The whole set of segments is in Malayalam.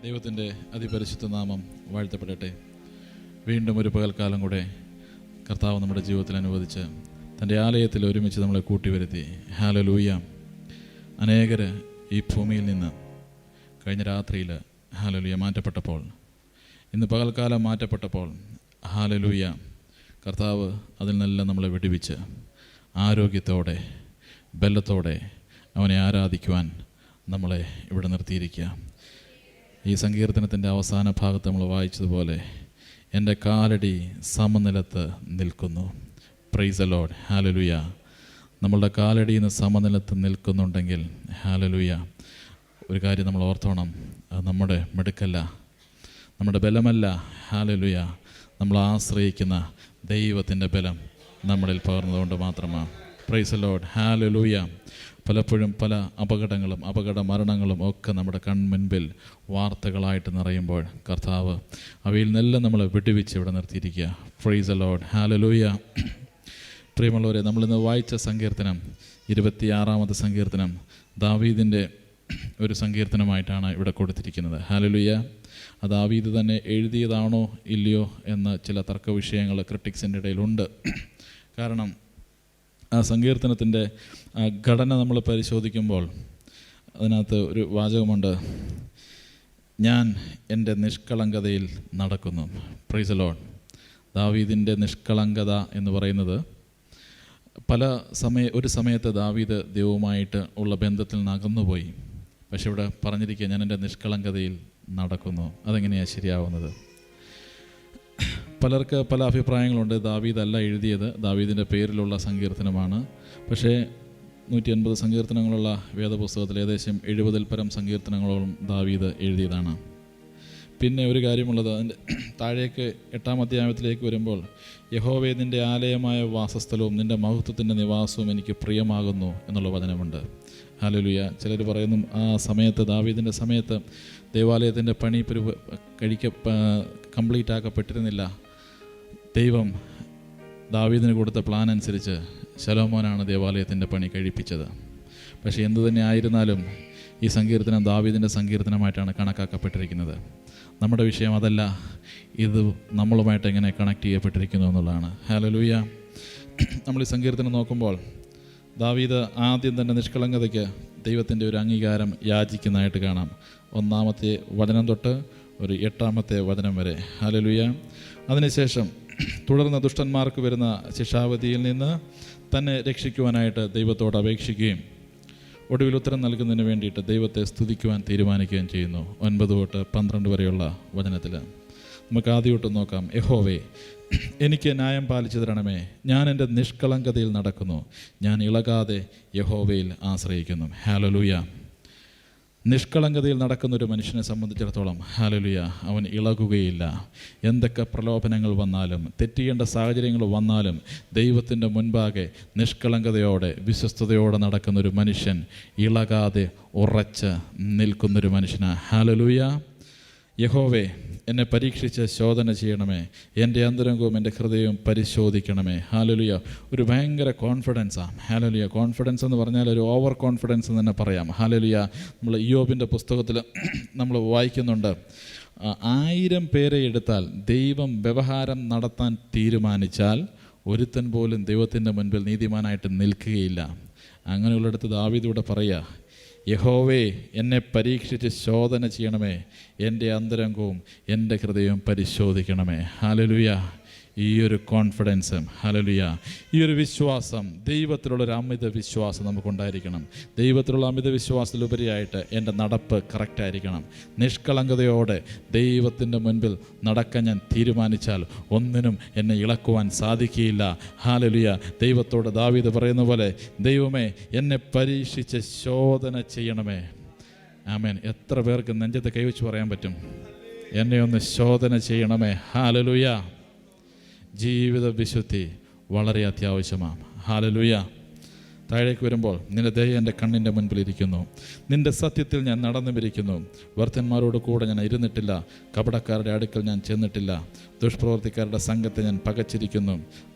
ദൈവത്തിൻ്റെ അതിപരിശുദ്ധ നാമം വാഴ്ത്തപ്പെടട്ടെ. വീണ്ടും ഒരു പകൽക്കാലം കൂടെ കർത്താവ് നമ്മുടെ ജീവിതത്തിൽ അനുവദിച്ച് തൻ്റെ ആലയത്തിൽ ഒരുമിച്ച് നമ്മളെ കൂട്ടിവരുത്തി. ഹല്ലേലൂയ. അനേകർ ഈ ഭൂമിയിൽ നിന്ന് കഴിഞ്ഞ രാത്രിയിൽ ഹല്ലേലൂയ മാറ്റപ്പെട്ടപ്പോൾ, ഇന്ന് പകൽക്കാലം മാറ്റപ്പെട്ടപ്പോൾ, ഹല്ലേലൂയ, കർത്താവ് അതിൽ നിന്നെല്ലാം നമ്മളെ വിടുവിച്ച് ആരോഗ്യത്തോടെ ബലത്തോടെ അവനെ ആരാധിക്കുവാൻ നമ്മളെ ഇവിടെ നിർത്തിയിരിക്കുക. ഈ സങ്കീർത്തനത്തിൻ്റെ അവസാന ഭാഗത്ത് നമ്മൾ വായിച്ചതുപോലെ, എൻ്റെ കാലടി സമനിലത്ത് നിൽക്കുന്നു. Price the Lord. ഹല്ലേലൂയ. നമ്മളുടെ കാലടിയിൽ നിന്ന് സമനിലത്ത് നിൽക്കുന്നുണ്ടെങ്കിൽ, ഹല്ലേലൂയ, ഒരു കാര്യം നമ്മൾ ഓർത്തോണം, അത് നമ്മുടെ മിടുക്കല്ല, നമ്മുടെ ബലമല്ല. ഹല്ലേലൂയ. നമ്മൾ ആശ്രയിക്കുന്ന ദൈവത്തിൻ്റെ ബലം നമ്മളിൽ പകർന്നതുകൊണ്ട് മാത്രമാണ്. Price the Lord. ഹല്ലേലൂയ. പലപ്പോഴും പല അപകടങ്ങളും അപകട മരണങ്ങളും ഒക്കെ നമ്മുടെ കൺമുൻപിൽ വാർത്തകളായിട്ട് നിറയുമ്പോൾ കർത്താവ് അവയിൽ നിന്നെല്ലാം നമ്മളെ വിടുവിച്ച് ഇവിടെ നിർത്തിയിരിക്കുക. Praise the Lord. ഹല്ലേലൂയ. പ്രിയമുള്ളവരെ, നമ്മളിന്ന് വായിച്ച സങ്കീർത്തനം 26-ാമത്തെ സങ്കീർത്തനം ദാവീദിൻ്റെ ഒരു സങ്കീർത്തനമായിട്ടാണ് ഇവിടെ കൊടുത്തിരിക്കുന്നത്. ഹല്ലേലൂയ. അത് ദാവീദ് തന്നെ എഴുതിയതാണോ ഇല്ലയോ എന്ന ചില തർക്ക വിഷയങ്ങൾ ക്രിട്ടിക്സിൻ്റെ ഇടയിലുണ്ട്. കാരണം ആ സങ്കീർത്തനത്തിൻ്റെ ഘടന നമ്മൾ പരിശോധിക്കുമ്പോൾ അതിനകത്ത് ഒരു വാചകമുണ്ട്, ഞാൻ എൻ്റെ നിഷ്കളങ്കതയിൽ നടക്കുന്നു. Price the Lord. ദാവീദിൻ്റെ നിഷ്കളങ്കത എന്ന് പറയുന്നത് ഒരു സമയത്ത് ദാവീദ് ദൈവവുമായിട്ട് ഉള്ള ബന്ധത്തിൽ നിന്ന് അകന്നുപോയി. പക്ഷെ ഇവിടെ പറഞ്ഞിരിക്കുക, ഞാൻ എൻ്റെ നിഷ്കളങ്കതയിൽ നടക്കുന്നു. അതെങ്ങനെയാണ് ശരിയാവുന്നത്? പലർക്ക് പല അഭിപ്രായങ്ങളുണ്ട്. ദാവീദല്ല എഴുതിയത്, ദാവീദിൻ്റെ പേരിലുള്ള സങ്കീർത്തനമാണ്. പക്ഷേ 180 സങ്കീർത്തനങ്ങളുള്ള വേദപുസ്തകത്തിൽ ഏകദേശം 70-ൽ പരം സങ്കീർത്തനങ്ങളോളം ദാവീദ് എഴുതിയതാണ്. പിന്നെ ഒരു കാര്യമുള്ളത്, അതിൻ്റെ താഴേക്ക് 8-ാം അധ്യായത്തിലേക്ക് വരുമ്പോൾ, യഹോവേ, നിൻ്റെ ആലയമായ വാസസ്ഥലവും നിൻ്റെ മഹത്വത്തിൻ്റെ നിവാസവും എനിക്ക് പ്രിയമാകുന്നു എന്നുള്ള വചനമുണ്ട്. ഹല്ലേലൂയ. ചിലർ പറയുന്നു, ആ സമയത്ത് ദാവീദിൻ്റെ സമയത്ത് ദേവാലയത്തിൻ്റെ പണി കംപ്ലീറ്റ് ആക്കപ്പെട്ടിരുന്നില്ല. ദൈവം ദാവീദിന് കൊടുത്ത പ്ലാൻ അനുസരിച്ച് ശലോമോനാണ് ദേവാലയത്തിൻ്റെ പണി കഴിപ്പിച്ചത്. പക്ഷേ എന്തു തന്നെ ആയിരുന്നാലും ഈ സങ്കീർത്തനം ദാവീദിൻ്റെ സങ്കീർത്തനമായിട്ടാണ് കണക്കാക്കപ്പെട്ടിരിക്കുന്നത്. നമ്മുടെ വിഷയം അതല്ല, ഇത് നമ്മളുമായിട്ട് എങ്ങനെ കണക്ട് ചെയ്യപ്പെട്ടിരിക്കുന്നു എന്നുള്ളതാണ്. ഹല്ലേലൂയ. നമ്മൾ ഈ സങ്കീർത്തനം നോക്കുമ്പോൾ ദാവീദ് ആദ്യം തന്നെ നിഷ്കളങ്കതയ്ക്ക് ദൈവത്തിൻ്റെ ഒരു അംഗീകാരം യാചിക്കുന്നതായിട്ട് കാണാം. 1-ാമത്തെ വചനം തൊട്ട് ഒരു 8-ാമത്തെ വചനം വരെ. ഹല്ലേലൂയ. അതിനുശേഷം തുടർന്ന് ദുഷ്ടന്മാർക്ക് വരുന്ന ശിക്ഷാവധിയിൽ നിന്ന് തന്നെ രക്ഷിക്കുവാനായിട്ട് ദൈവത്തോട് അപേക്ഷിക്കുകയും ഒടുവിൽ ഉത്തരം നൽകുന്നതിന് വേണ്ടിയിട്ട് ദൈവത്തെ സ്തുതിക്കുവാൻ തീരുമാനിക്കുകയും ചെയ്യുന്നു. 9 തൊട്ട് 12 വരെയുള്ള വചനത്തിൽ നമുക്ക് ആദ്യം തൊട്ട് നോക്കാം. യഹോവേ, എനിക്ക് ന്യായം പാലിച്ചു തരണമേ. ഞാൻ എൻ്റെ നിഷ്കളങ്കതയിൽ നടക്കുന്നു. ഞാൻ ഇളകാതെ യഹോവയിൽ ആശ്രയിക്കുന്നു. ഹല്ലേലൂയ. നിഷ്കളങ്കതയിൽ നടക്കുന്നൊരു മനുഷ്യനെ സംബന്ധിച്ചിടത്തോളം, ഹല്ലേലൂയ, അവൻ ഇളകുകയില്ല. എന്തൊക്കെ പ്രലോഭനങ്ങൾ വന്നാലും, തെറ്റിയേണ്ട സാഹചര്യങ്ങൾ വന്നാലും, ദൈവത്തിൻ്റെ മുൻപാകെ നിഷ്കളങ്കതയോടെ വിശ്വസ്തയോടെ നടക്കുന്നൊരു മനുഷ്യൻ ഇളകാതെ ഉറച്ച് നിൽക്കുന്നൊരു മനുഷ്യനാണ്. ഹല്ലേലൂയ. യഹോവേ, എന്നെ പരീക്ഷിച്ച് ശോധന ചെയ്യണമേ. എൻ്റെ അന്തരംഗവും എൻ്റെ ഹൃദയവും പരിശോധിക്കണമേ. ഹല്ലേലൂയ. ഒരു ഭയങ്കര കോൺഫിഡൻസാണ്. ഹല്ലേലൂയ. കോൺഫിഡൻസ് എന്ന് പറഞ്ഞാൽ ഒരു ഓവർ കോൺഫിഡൻസ് എന്ന് തന്നെ പറയാം. ഹല്ലേലൂയ. നമ്മൾ ഇയ്യോബിൻ്റെ പുസ്തകത്തിൽ നമ്മൾ വായിക്കുന്നുണ്ട്, 1000 പേരെ എടുത്താൽ ദൈവം വ്യവഹാരം നടത്താൻ തീരുമാനിച്ചാൽ ഒരുത്തൻ പോലും ദൈവത്തിൻ്റെ മുൻപിൽ നീതിമാനായിട്ട് നിൽക്കുകയില്ല. അങ്ങനെയുള്ളിടത്ത് ദാവീദൂടെ പറയുക, യഹോവേ, എന്നെ പരീക്ഷിച്ച് ശോധന ചെയ്യണമേ. എൻ്റെ അന്തരംഗവും എൻ്റെ ഹൃദയവും പരിശോധിക്കണമേ. ഹല്ലേലൂയ. ഈ ഒരു കോൺഫിഡൻസ്, ഹല്ലേലൂയ, ഈ ഒരു വിശ്വാസം, ദൈവത്തിലുള്ളൊരു അമിത വിശ്വാസം നമുക്കുണ്ടായിരിക്കണം. ദൈവത്തിലുള്ള അമിത വിശ്വാസത്തിലുപരിയായിട്ട് എൻ്റെ നടപ്പ് കറക്റ്റായിരിക്കണം. നിഷ്കളങ്കതയോടെ ദൈവത്തിൻ്റെ മുൻപിൽ നടക്കാൻ ഞാൻ തീരുമാനിച്ചാൽ ഒന്നിനും എന്നെ ഇളക്കുവാൻ സാധിക്കുകയില്ല. ഹല്ലേലൂയ. ദൈവത്തോട് ദാവീദ് പറയുന്ന പോലെ, ദൈവമേ, എന്നെ പരീക്ഷിച്ച് ശോധന ചെയ്യണമേ. ആമേൻ. എത്ര പേർക്ക് നെഞ്ചത്ത് കൈവച്ച് പറയാൻ പറ്റും, എന്നെ ഒന്ന് ശോധന ചെയ്യണമേ? ഹല്ലേലൂയ. ജീവിത വിശുദ്ധി വളരെ അത്യാവശ്യമാണ്. ഹല്ലേലൂയ. താഴേക്ക് വരുമ്പോൾ നിന്റെ ദയ എൻ്റെ കണ്ണിൻ്റെ മുൻപിലിരിക്കുന്നു, നിന്റെ സത്യത്തിൽ ഞാൻ നടന്നുമിരിക്കുന്നു. ഭർത്തന്മാരോട് കൂടെ ഞാൻ ഇരുന്നിട്ടില്ല, കപടക്കാരുടെ അടുക്കൽ ഞാൻ ചെന്നിട്ടില്ല, ദുഷ്പ്രവർത്തിക്കാരുടെ സംഘത്തെ ഞാൻ പകച്ചിരിക്കുന്നു.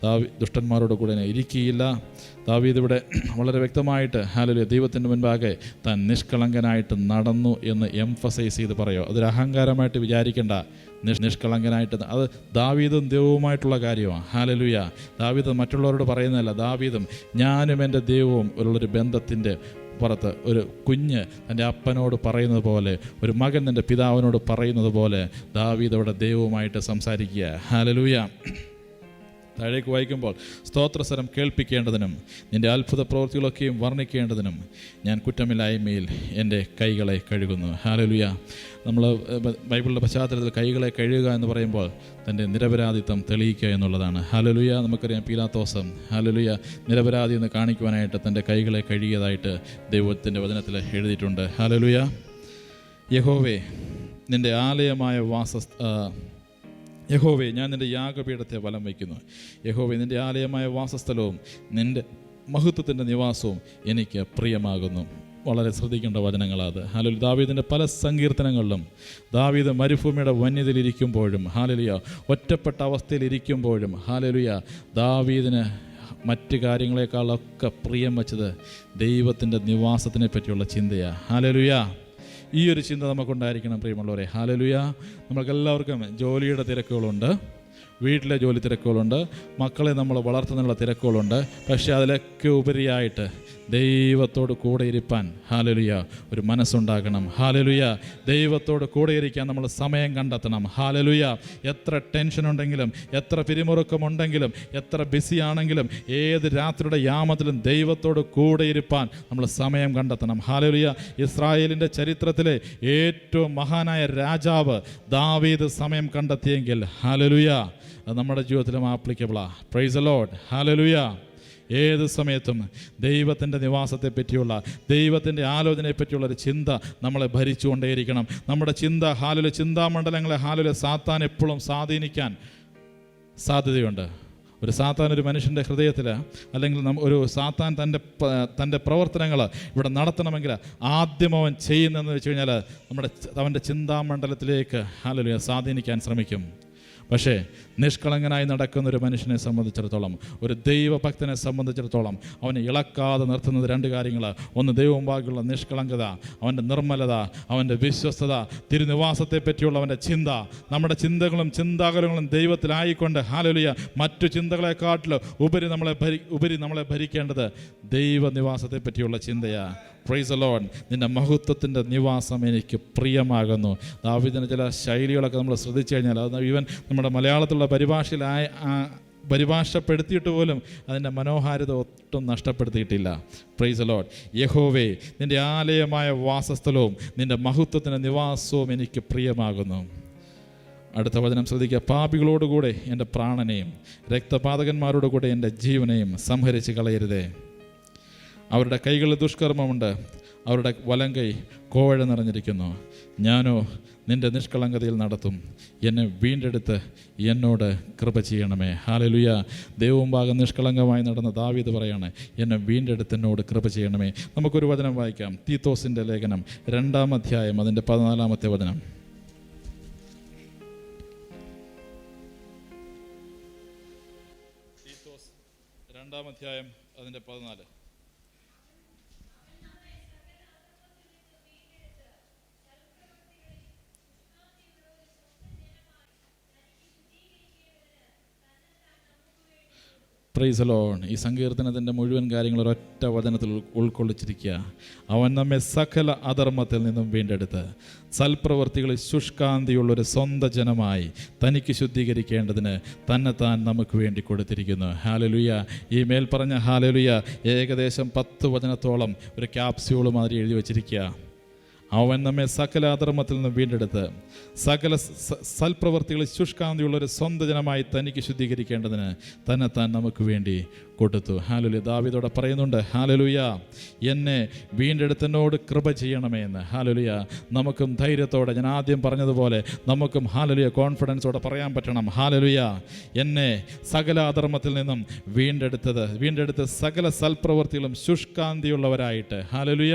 ദുഷ്ടന്മാരോട് കൂടെ ഞാൻ ഇരിക്കുകയില്ല. ദാവീദ് ഇവിടെ വളരെ വ്യക്തമായിട്ട് ഹല്ലേലൂയ ദൈവത്തിൻ്റെ മുൻപാകെ താൻ നിഷ്കളങ്കനായിട്ട് നടന്നു എന്ന് എംഫസൈസ് ചെയ്ത് പറയുക. അതൊരു അഹങ്കാരമായിട്ട് വിചാരിക്കേണ്ട. നിഷ്കളങ്കനായിട്ട് അത് ദാവീദും ദൈവവുമായിട്ടുള്ള കാര്യമാണ്. ഹല്ലേലൂയ. ദാവീദ് മറ്റുള്ളവരോട് പറയുന്നതല്ല, ദാവീദും ഞാനും എൻ്റെ ദൈവവും ഉള്ളൊരു ബന്ധത്തിൻ്റെ പുറത്ത് ഒരു കുഞ്ഞ് തൻ്റെ അപ്പനോട് പറയുന്നത് പോലെ, ഒരു മകൻ തൻ്റെ പിതാവിനോട് പറയുന്നത് പോലെ ദാവീദ് അവിടെ ദൈവവുമായിട്ട് സംസാരിക്കുക. ഹല്ലേലൂയ. താഴേക്ക് വായിക്കുമ്പോൾ സ്തോത്രസ്വരം കേൾപ്പിക്കേണ്ടതിനും നിൻ്റെ അത്ഭുത പ്രവൃത്തികളൊക്കെയും വർണ്ണിക്കേണ്ടതിനും ഞാൻ കുറ്റമില്ലായ്മയിൽ എൻ്റെ കൈകളെ കഴുകുന്നു. ഹല്ലേലൂയ. നമ്മൾ ബൈബിളിൻ്റെ പശ്ചാത്തലത്തിൽ കൈകളെ കഴുകുക എന്ന് പറയുമ്പോൾ തൻ്റെ നിരപരാധിത്വം തെളിയിക്കുക എന്നുള്ളതാണ്. ഹല്ലേലൂയ. നമുക്കറിയാം പീലാത്തോസ് ഹല്ലേലൂയ നിരപരാധി എന്ന് കാണിക്കുവാനായിട്ട് തൻ്റെ കൈകളെ കഴുകിയതായിട്ട് ദൈവത്തിൻ്റെ വചനത്തിൽ എഴുതിയിട്ടുണ്ട്. ഹല്ലേലൂയ. യഹോവേ നിൻ്റെ ആലയമായ യഹോവേ ഞാൻ നിൻ്റെ യാഗപീഠത്തെ വലം വയ്ക്കുന്നു. യഹോവേ നിൻ്റെ ആലയമായ വാസസ്ഥലവും നിൻ്റെ മഹത്വത്തിൻ്റെ നിവാസവും എനിക്ക് പ്രിയമാകുന്നു. വളരെ ശ്രദ്ധിക്കേണ്ട വചനങ്ങളത്. ഹല്ലേലൂയ. ദാവീദിൻ്റെ പല സങ്കീർത്തനങ്ങളിലും ദാവീദ് മരുഭൂമിയുടെ വന്യതയിലിരിക്കുമ്പോഴും ഹല്ലേലൂയ ഒറ്റപ്പെട്ട അവസ്ഥയിലിരിക്കുമ്പോഴും ഹല്ലേലൂയ ദാവീദിന് മറ്റ് കാര്യങ്ങളെക്കാളൊക്കെ പ്രിയം വച്ചത് ദൈവത്തിൻ്റെ നിവാസത്തിനെ പറ്റിയുള്ള ചിന്തയാണ്. ഹല്ലേലൂയ. ഈ ഒരു ചിന്ത നമുക്കുണ്ടായിരിക്കണം പ്രിയമുള്ളവരെ. ഹല്ലേലൂയ. നമുക്കെല്ലാവർക്കും ജോലിയുടെ തിരക്കുകളുണ്ട്, വീട്ടിലെ ജോലി തിരക്കുകളുണ്ട്, മക്കളെ നമ്മൾ വളർത്തുന്നുള്ള തിരക്കുകളുണ്ട്. പക്ഷേ അതിലൊക്കെ ഉപരിയായിട്ട് ദൈവത്തോട് കൂടെ ഇരിപ്പാൻ ഹല്ലേലൂയ ഒരു മനസ്സുണ്ടാകണം. ഹല്ലേലൂയ. ദൈവത്തോട് കൂടെ ഇരിക്കാൻ നമ്മൾ സമയം കണ്ടെത്തണം. ഹല്ലേലൂയ. എത്ര ടെൻഷൻ ഉണ്ടെങ്കിലും, എത്ര പിരിമുറുക്കമുണ്ടെങ്കിലും, എത്ര ബിസി ആണെങ്കിലും, ഏത് രാത്രിയുടെ യാമത്തിലും ദൈവത്തോട് കൂടെ ഇരിപ്പാൻ നമ്മൾ സമയം കണ്ടെത്തണം. ഹല്ലേലൂയ. ഇസ്രായേലിൻ്റെ ചരിത്രത്തിലെ ഏറ്റവും മഹാനായ രാജാവ് ദാവീദ് സമയം കണ്ടെത്തിയെങ്കിൽ ഹല്ലേലൂയ അത് നമ്മുടെ ജീവിതത്തിലും ആപ്ലിക്കബിളാണ്. Praise the Lord. ഹല്ലേലൂയ. ഏത് സമയത്തും ദൈവത്തിൻ്റെ നിവാസത്തെ പറ്റിയുള്ള, ദൈവത്തിൻ്റെ ആലോചനയെ പറ്റിയുള്ള ഒരു ചിന്ത നമ്മളെ ഭരിച്ചുകൊണ്ടേയിരിക്കണം. നമ്മുടെ ചിന്ത ഹല്ലേലൂയ ചിന്താമണ്ഡലങ്ങളെ ഹല്ലേലൂയ സാത്താൻ എപ്പോഴും സ്വാധീനിക്കാൻ സാധ്യതയുണ്ട്. ഒരു സാത്താൻ ഒരു മനുഷ്യൻ്റെ ഹൃദയത്തിൽ, അല്ലെങ്കിൽ ഒരു സാത്താൻ തൻ്റെ പ്രവർത്തനങ്ങൾ ഇവിടെ നടത്തണമെങ്കിൽ ആദ്യം അവൻ ചെയ്യുന്നതെന്ന് വെച്ച് കഴിഞ്ഞാൽ അവൻ്റെ ചിന്താമണ്ഡലത്തിലേക്ക് ഹല്ലേലൂയ സ്വാധീനിക്കാൻ ശ്രമിക്കും. പക്ഷേ നിഷ്കളങ്കനായി നടക്കുന്ന ഒരു മനുഷ്യനെ സംബന്ധിച്ചിടത്തോളം, ഒരു ദൈവഭക്തനെ സംബന്ധിച്ചിടത്തോളം അവനെ ഇളക്കാതെ നിർത്തുന്നത് രണ്ട് കാര്യങ്ങൾ. ഒന്ന് ദൈവമുമ്പാകെയുള്ള നിഷ്കളങ്കത, അവൻ്റെ നിർമ്മലത, അവൻ്റെ വിശ്വസ്തത, തിരുനിവാസത്തെ പറ്റിയുള്ള അവൻ്റെ ചിന്ത. നമ്മുടെ ചിന്തകളും ചിന്താകുലങ്ങളും ദൈവത്തിലായിക്കൊണ്ട് ഹല്ലേലൂയ മറ്റു ചിന്തകളെക്കാട്ടിലും ഉപരി നമ്മളെ ഭരിക്കേണ്ടത് ദൈവനിവാസത്തെ പറ്റിയുള്ള ചിന്തയാണ്. Price the Lord. നിൻ്റെ മഹത്വത്തിൻ്റെ നിവാസം എനിക്ക് പ്രിയമാകുന്നു. ദാവീദിന് ചില ശൈലികളൊക്കെ നമ്മൾ ശ്രദ്ധിച്ചു കഴിഞ്ഞാൽ അത് ഈവൻ നമ്മുടെ മലയാളത്തിലുള്ള പരിഭാഷപ്പെടുത്തിയിട്ട് പോലും അതിൻ്റെ മനോഹാരിത ഒട്ടും നഷ്ടപ്പെടുത്തിയിട്ടില്ല. Price the Lord. യഹോവേ നിൻ്റെ ആലയമായ വാസസ്ഥലവും നിൻ്റെ മഹത്വത്തിൻ്റെ നിവാസവും എനിക്ക് പ്രിയമാകുന്നു. അടുത്ത വചനം ശ്രദ്ധിക്കുക. പാപികളോടുകൂടെ എൻ്റെ പ്രാണനെയും രക്തപാതകന്മാരോടുകൂടെ എൻ്റെ ജീവനെയും സംഹരിച്ച് കളയരുതേ. അവരുടെ കൈകളിൽ ദുഷ്കർമ്മമുണ്ട്, അവരുടെ വലങ്കൈ കോഴ നിറഞ്ഞിരിക്കുന്നു. ഞാനോ നിൻ്റെ നിഷ്കളങ്കതയിൽ നടത്തും. എന്നെ വീണ്ടെടുത്ത് എന്നോട് കൃപ ചെയ്യണമേ. ഹല്ലേലൂയ. ദൈവമുമ്പാകെ നിഷ്കളങ്കമായി നടന്ന ദാവീദ് പറയാണ്, എന്നെ വീണ്ടെടുത്ത് എന്നോട് കൃപ ചെയ്യണമേ. നമുക്കൊരു വചനം വായിക്കാം. തീത്തോസിൻ്റെ ലേഖനം 2-ാം അധ്യായം അതിൻ്റെ 14-ാമത്തെ വചനം. തീത്തോസ് 2-ാം അധ്യായം അതിൻ്റെ 14. Price the Lord. ഈ സങ്കീർത്തനത്തിൻ്റെ മുഴുവൻ കാര്യങ്ങൾ ഒരൊറ്റ വചനത്തിൽ ഉൾക്കൊള്ളിച്ചിരിക്കുക. അവൻ നമ്മെ സകല അധർമ്മത്തിൽ നിന്നും വീണ്ടെടുത്ത് സൽപ്രവർത്തികളിൽ ശുഷ്കാന്തിയുള്ളൊരു സ്വന്തം ജനമായി തനിക്ക് ശുദ്ധീകരിക്കേണ്ടതിന് തന്നെത്താൻ നമുക്ക് വേണ്ടി കൊടുത്തിരിക്കുന്നു. ഹല്ലേലൂയ. ഈ മേൽ പറഞ്ഞ ഹല്ലേലൂയ ഏകദേശം 10 വചനത്തോളം ഒരു ക്യാപ്സ്യൂൾ മാതിരി എഴുതി വച്ചിരിക്കുക. അവൻ നമ്മെ സകല അധർമ്മത്തിൽ നിന്ന് വീണ്ടെടുത്ത് സകല സൽപ്രവർത്തികളിൽ ശുഷ്കാന്തിയുള്ള ഒരു സ്വന്തം ജനമായി തനിക്ക് ശുദ്ധീകരിക്കേണ്ടതിന് തന്നെത്താൻ നമുക്ക് വേണ്ടി കൊടുത്തു. ഹാലലുയ. ദാവീദോടെ പറയുന്നുണ്ട്, ഹാലലുയ, എന്നെ വീണ്ടെടുത്തനോട് കൃപ ചെയ്യണമേ എന്ന്. ഹാലലുയ. നമുക്കും ധൈര്യത്തോടെ, ഞാൻ ആദ്യം പറഞ്ഞതുപോലെ, നമുക്കും ഹാലലുയ കോൺഫിഡൻസോടെ പറയാൻ പറ്റണം. ഹാലലുയ, എന്നെ സകല അധർമ്മത്തിൽ നിന്നും വീണ്ടെടുത്ത് സകല സൽപ്രവർത്തികളും ശുഷ്കാന്തിയുള്ളവരായിട്ട്, ഹാലലുയ,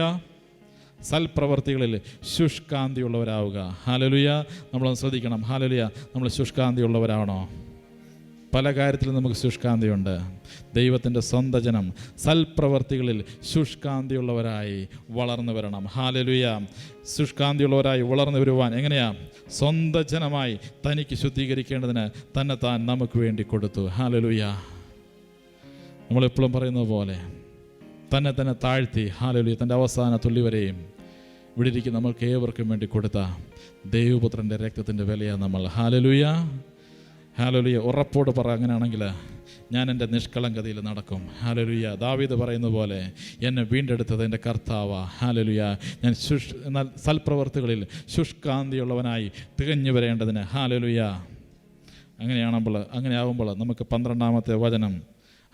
സൽപ്രവർത്തികളിൽ ശുഷ്കാന്തിയുള്ളവരാവുക. ഹാലലുയ. നമ്മളൊന്ന് ശ്രദ്ധിക്കണം. ഹാലലുയ, നമ്മൾ ശുഷ്കാന്തിയുള്ളവരാണോ? പല കാര്യത്തിലും നമുക്ക് ശുഷ്കാന്തിയുണ്ട്. ദൈവത്തിൻ്റെ സ്വന്തം ജനം സൽപ്രവർത്തികളിൽ ശുഷ്കാന്തിയുള്ളവരായി വളർന്നു വരണം. ഹാലലുയ. ശുഷ്കാന്തിയുള്ളവരായി വളർന്നു വരുവാൻ എങ്ങനെയാ? സ്വന്തം ജനമായി തനിക്ക് ശുദ്ധീകരിക്കേണ്ടതിന് തന്നെത്താൻ നമുക്ക് വേണ്ടി കൊടുത്തു. ഹാലലുയ. നമ്മളെപ്പോഴും പറയുന്നത് പോലെ തന്നെ താഴ്ത്തി, ഹാലലുയ, തൻ്റെ അവസാന തുള്ളി വരെയും വിടിരിക്കും നമ്മൾക്ക് ഏവർക്കും വേണ്ടി കൊടുത്ത ദൈവപുത്രൻ്റെ രക്തത്തിൻ്റെ വിലയാണ് നമ്മൾ. ഹാലലുയ. ഹാലലുയ. ഉറപ്പോട് പറ, അങ്ങനെയാണെങ്കിൽ ഞാൻ എൻ്റെ നിഷ്കളങ്കതയിൽ നടക്കും. ഹാലലുയ. ദാവീദ് പറയുന്ന പോലെ, എന്നെ വീണ്ടെടുത്തത് എൻ്റെ കർത്താവാ. ഹാലലുയ. ഞാൻ എന്നാൽ സൽപ്രവർത്തികളിൽ ശുഷ്കാന്തിയുള്ളവനായി തികഞ്ഞു വരേണ്ടതിന്. ഹാലലുയ. അങ്ങനെയാവുമ്പോൾ നമുക്ക് 12-ാമത്തെ വചനം,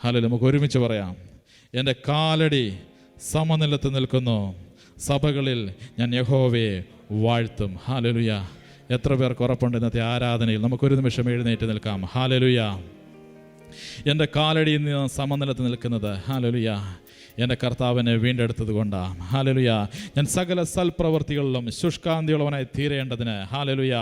ഹാലലുയ, നമുക്ക് ഒരുമിച്ച് പറയാം. എൻ്റെ കാലടി സമനിലത്ത് നിൽക്കുന്നു, സഭകളിൽ ഞാൻ യഹോവയെ വാഴ്ത്തും. ഹാലലുയ. എത്ര പേർക്ക് ഉറപ്പുണ്ട് ഇന്നത്തെ ആരാധനയിൽ? നമുക്കൊരു നിമിഷം എഴുന്നേറ്റ് നിൽക്കാം. ഹാലലുയ. എൻ്റെ കാലടിയിൽ നിന്ന് സമനിലത്ത് നിൽക്കുന്നത്, ഹാലലുയ, എൻ്റെ കർത്താവിനെ വീണ്ടെടുത്തത് കൊണ്ടാണ്. ഹാലലുയ. ഞാൻ സകല സൽപ്രവർത്തികളിലും ശുഷ്കാന്തിയുള്ളവനായി തീരേണ്ടതിന്, ഹാലലുയ,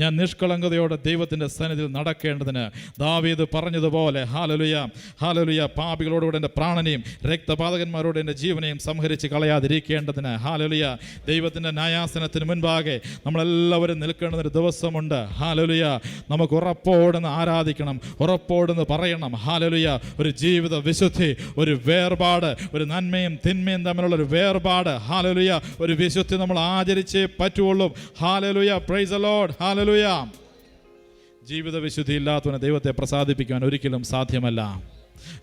ഞാൻ നിഷ്കളങ്കതയോടെ ദൈവത്തിൻ്റെ സന്നിധിയിൽ നടക്കേണ്ടതിന് ദാവീദ് പറഞ്ഞതുപോലെ, ഹാലലുയ, ഹാലലുയ, പാപികളോടുകൂടെ എൻ്റെ പ്രാണനെയും രക്തപാതകന്മാരോട് എൻ്റെ ജീവനെയും സംഹരിച്ച് കളയാതിരിക്കേണ്ടതിന്, ഹാലലുയ, ദൈവത്തിൻ്റെ ന്യായാസനത്തിന് മുൻപാകെ നമ്മളെല്ലാവരും നിൽക്കേണ്ടുന്നൊരു ദിവസമുണ്ട്. ഹാലലുയ. നമുക്ക് ഉറപ്പോടെന്ന് ആരാധിക്കണം, ഉറപ്പോടെന്ന് പറയണം. ഹാലലുയ. ഒരു ജീവിത വിശുദ്ധി, ഒരു വേർപാട്, ഒരു നന്മയും തിന്മയും തമ്മിലുള്ള ഒരു വേർപാട്, ഹാലലുയ, ഒരു വിശുദ്ധി നമ്മൾ ആചരിച്ചേ പറ്റുള്ളൂ. Hallelujah. Praise the Lord. Hallelujah. ജീവിത വിശുദ്ധി ഇല്ലാത്തവനെ ദൈവത്തെ പ്രസാദിപ്പിക്കുവാൻ ഒരിക്കലും സാധ്യമല്ല.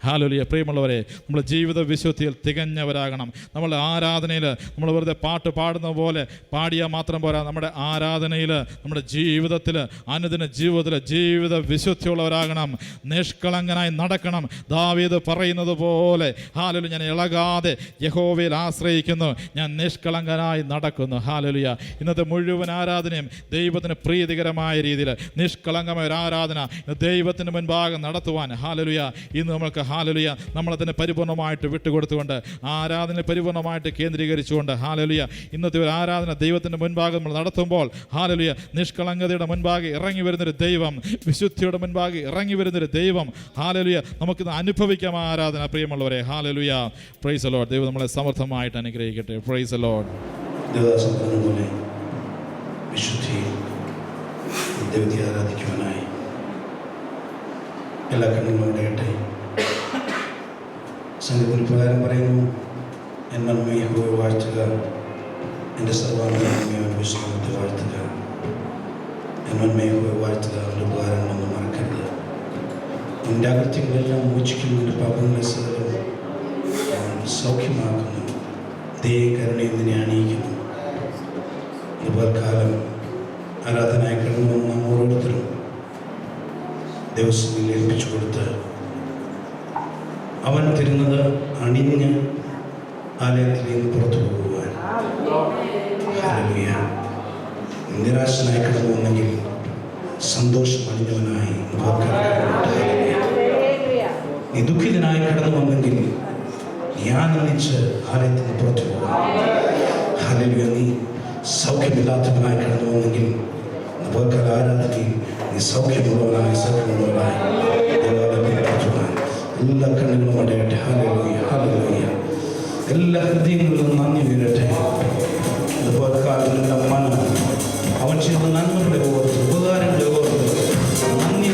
ഹാലലുയ. പ്രിയമുള്ളവരെ, നമ്മൾ ജീവിത വിശുദ്ധിയിൽ തികഞ്ഞവരാകണം. നമ്മളുടെ ആരാധനയിൽ നമ്മൾ വെറുതെ പാട്ട് പാടുന്ന പോലെ പാടിയാൽ മാത്രം പോരാ. നമ്മുടെ ആരാധനയിൽ, നമ്മുടെ ജീവിതത്തിൽ, അനുദിന ജീവിതത്തിൽ ജീവിത വിശുദ്ധിയുള്ളവരാകണം. നിഷ്കളങ്കനായി നടക്കണം. ദാവീദ് പറയുന്നത് പോലെ, ഹാലലുയ, ഞാൻ ഇളകാതെ യഹോവയിൽ ആശ്രയിക്കുന്നു, ഞാൻ നിഷ്കളങ്കനായി നടക്കുന്നു. ഹാലലുയ. ഇന്നത്തെ മുഴുവൻ ആരാധനയും ദൈവത്തിന് പ്രീതികരമായ രീതിയിൽ നിഷ്കളങ്കമായ ഒരു ആരാധന ദൈവത്തിന് മുൻപാകെ നടത്തുവാൻ, ഹാലലുയ, ഇന്ന് നമ്മൾക്ക്, ഹാലലുയ, നമ്മളതിനെ പരിപൂർണമായിട്ട് വിട്ടുകൊടുത്തുകൊണ്ട് ആരാധന പരിപൂർണമായിട്ട് കേന്ദ്രീകരിച്ചുകൊണ്ട്, ഹാലലുയ, ഇന്നത്തെ ഒരു ആരാധന ദൈവത്തിൻ്റെ മുൻപാകെ നമ്മൾ നടത്തുമ്പോൾ, ഹാലലുയ, നിഷ്കളങ്കതയുടെ മുൻപാകെ ഇറങ്ങി വരുന്നൊരു ദൈവം, വിശുദ്ധിയുടെ മുൻപാകെ ഇറങ്ങി വരുന്നൊരു ദൈവം, ഹാലലുയ, നമുക്കിന്ന് അനുഭവിക്കാം ആരാധന. പ്രിയമുള്ളവരെ, ഹാലലുയ. Praise the Lord. ദൈവം നമ്മളെ സമർത്ഥമായിട്ട് അനുഗ്രഹിക്കട്ടെ. Price the Lord. ദൈവത്തെ ആരാധിക്കുവാനായി എല്ലാ കണ്ണുകളും അടയട്ടെ. സംഗീതത്തിൽ പ്രകാരം പറയുന്നു, എൻ നന്മയെ വാഴ്ത്തുക, എൻ്റെ സർവ്വാംഗങ്ങളെ വിശ്രമത്തെ വാഴ്ത്തുക, എൻ നന്മയെ വാഴ്ത്തുക, അവൻ്റെ ഉപകാരങ്ങളൊന്നും മറക്കരുത്. നിൻ്റെ അകൃത്യങ്ങളെല്ലാം മോചിക്കുന്നു, നിൻ്റെ പാപങ്ങളെ സകലം സൗഖ്യമാക്കുന്നു, ദയകരുണയും നിന്നെ അണിയിക്കുന്നു. ഒരുപാട് കാലം ആരാധനായി കടന്നു വന്ന നാം ഓരോരുത്തരും ദിവസങ്ങളിൽ ഏൽപ്പിച്ചു കൊടുത്ത് അവൻ തരുന്നത് അണിഞ്ഞ് ആലയത്തിൽ നിന്ന് പുറത്തു പോകുവാൻ. ഹല്ലേലൂയ. നിരാശനായി കടന്നു വന്നെങ്കിൽ സന്തോഷം അണിഞ്ഞവനായി നീ ദുഃഖിതനായി കടന്നു വന്നെങ്കിൽ നീ ആനന്ദിച്ച് ആലയത്തിൽ നിന്ന് പുറത്തു പോകാൻ. ഹല്ലേലൂയ. നീ സൗഖ്യമില്ലാത്തവനായി കടന്നു വന്നെങ്കിൽ ആരാധനയിൽ നീ സൗഖ്യമുള്ളവനായി എല്ലാ കണ്ണുകളും അടയട്ടെ. ഹല്ലേലൂയ. ഹല്ലേലൂയ. എല്ലാ ഹൃദയങ്ങളിലും നന്ദി വീഴട്ടെ. അതുപോലെ കാലത്തിലെല്ലാം മനം അവൻ ചെയ്ത നന്മകളെ ഓർത്ത്, ഉപകാരങ്ങളെ ഓർത്ത് നന്ദി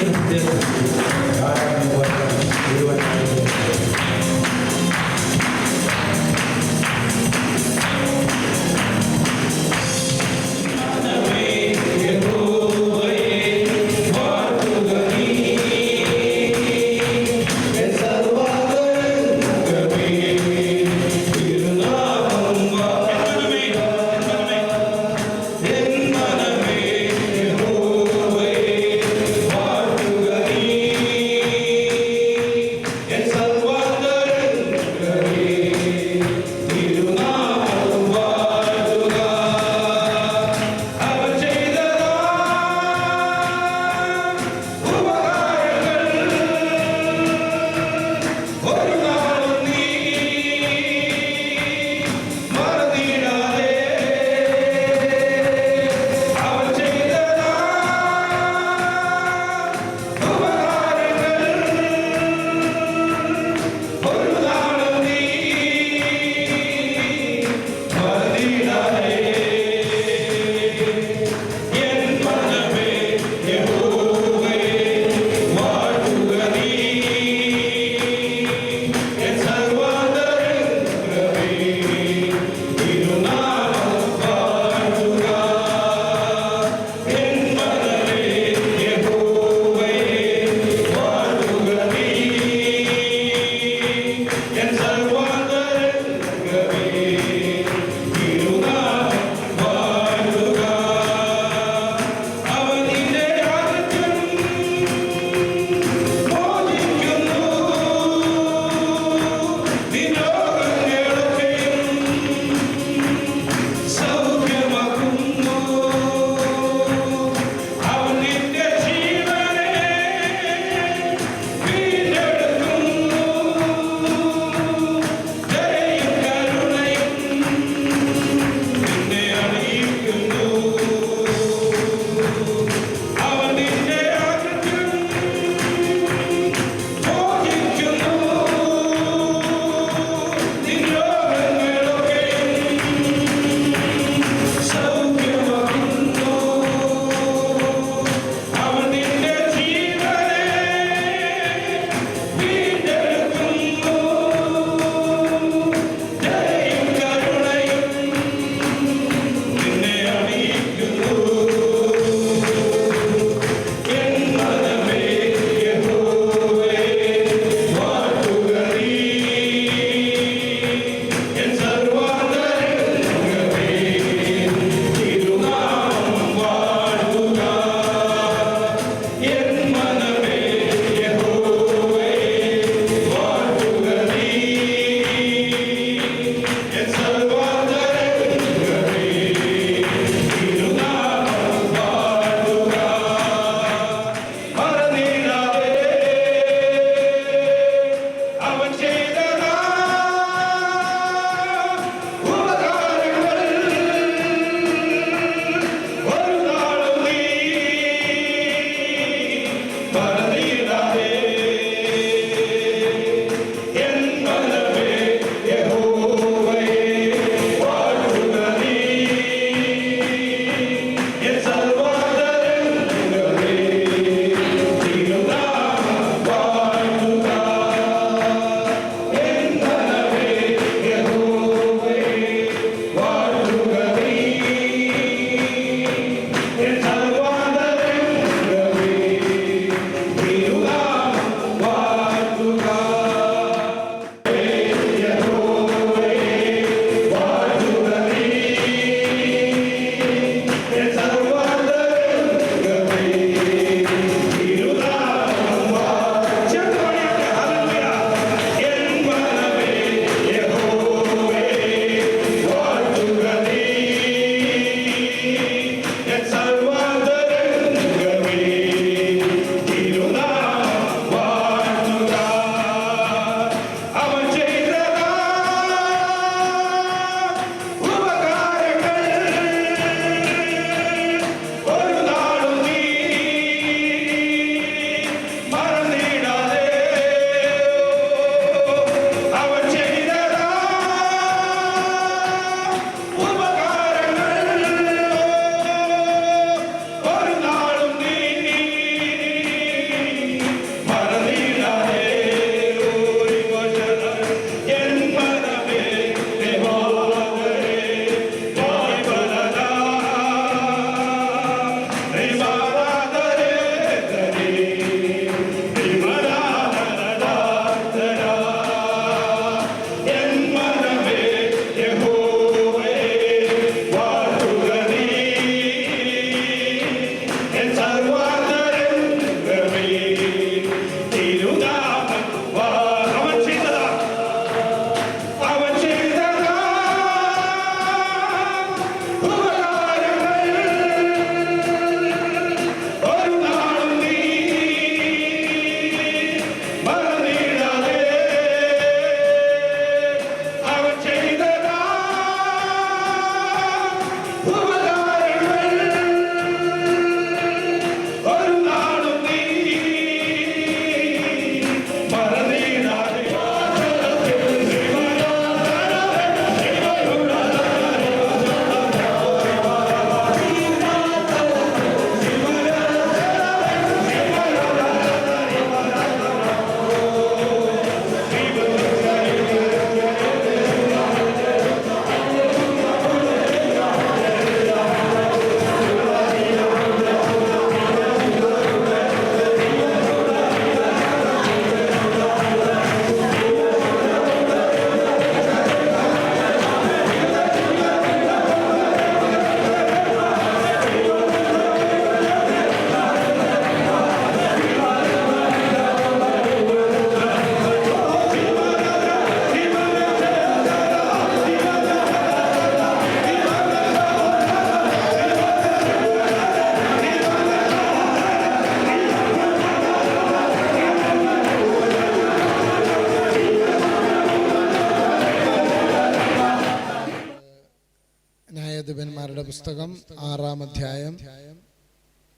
ന്യായാധിപന്മാരുടെ പുസ്തകം 6-ാം അധ്യായം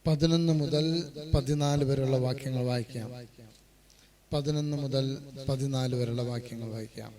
11 മുതൽ 14 വരെയുള്ള വാക്യങ്ങൾ വായിക്കാം. 11 മുതൽ 14 വരെയുള്ള വാക്യങ്ങൾ വായിക്കാം.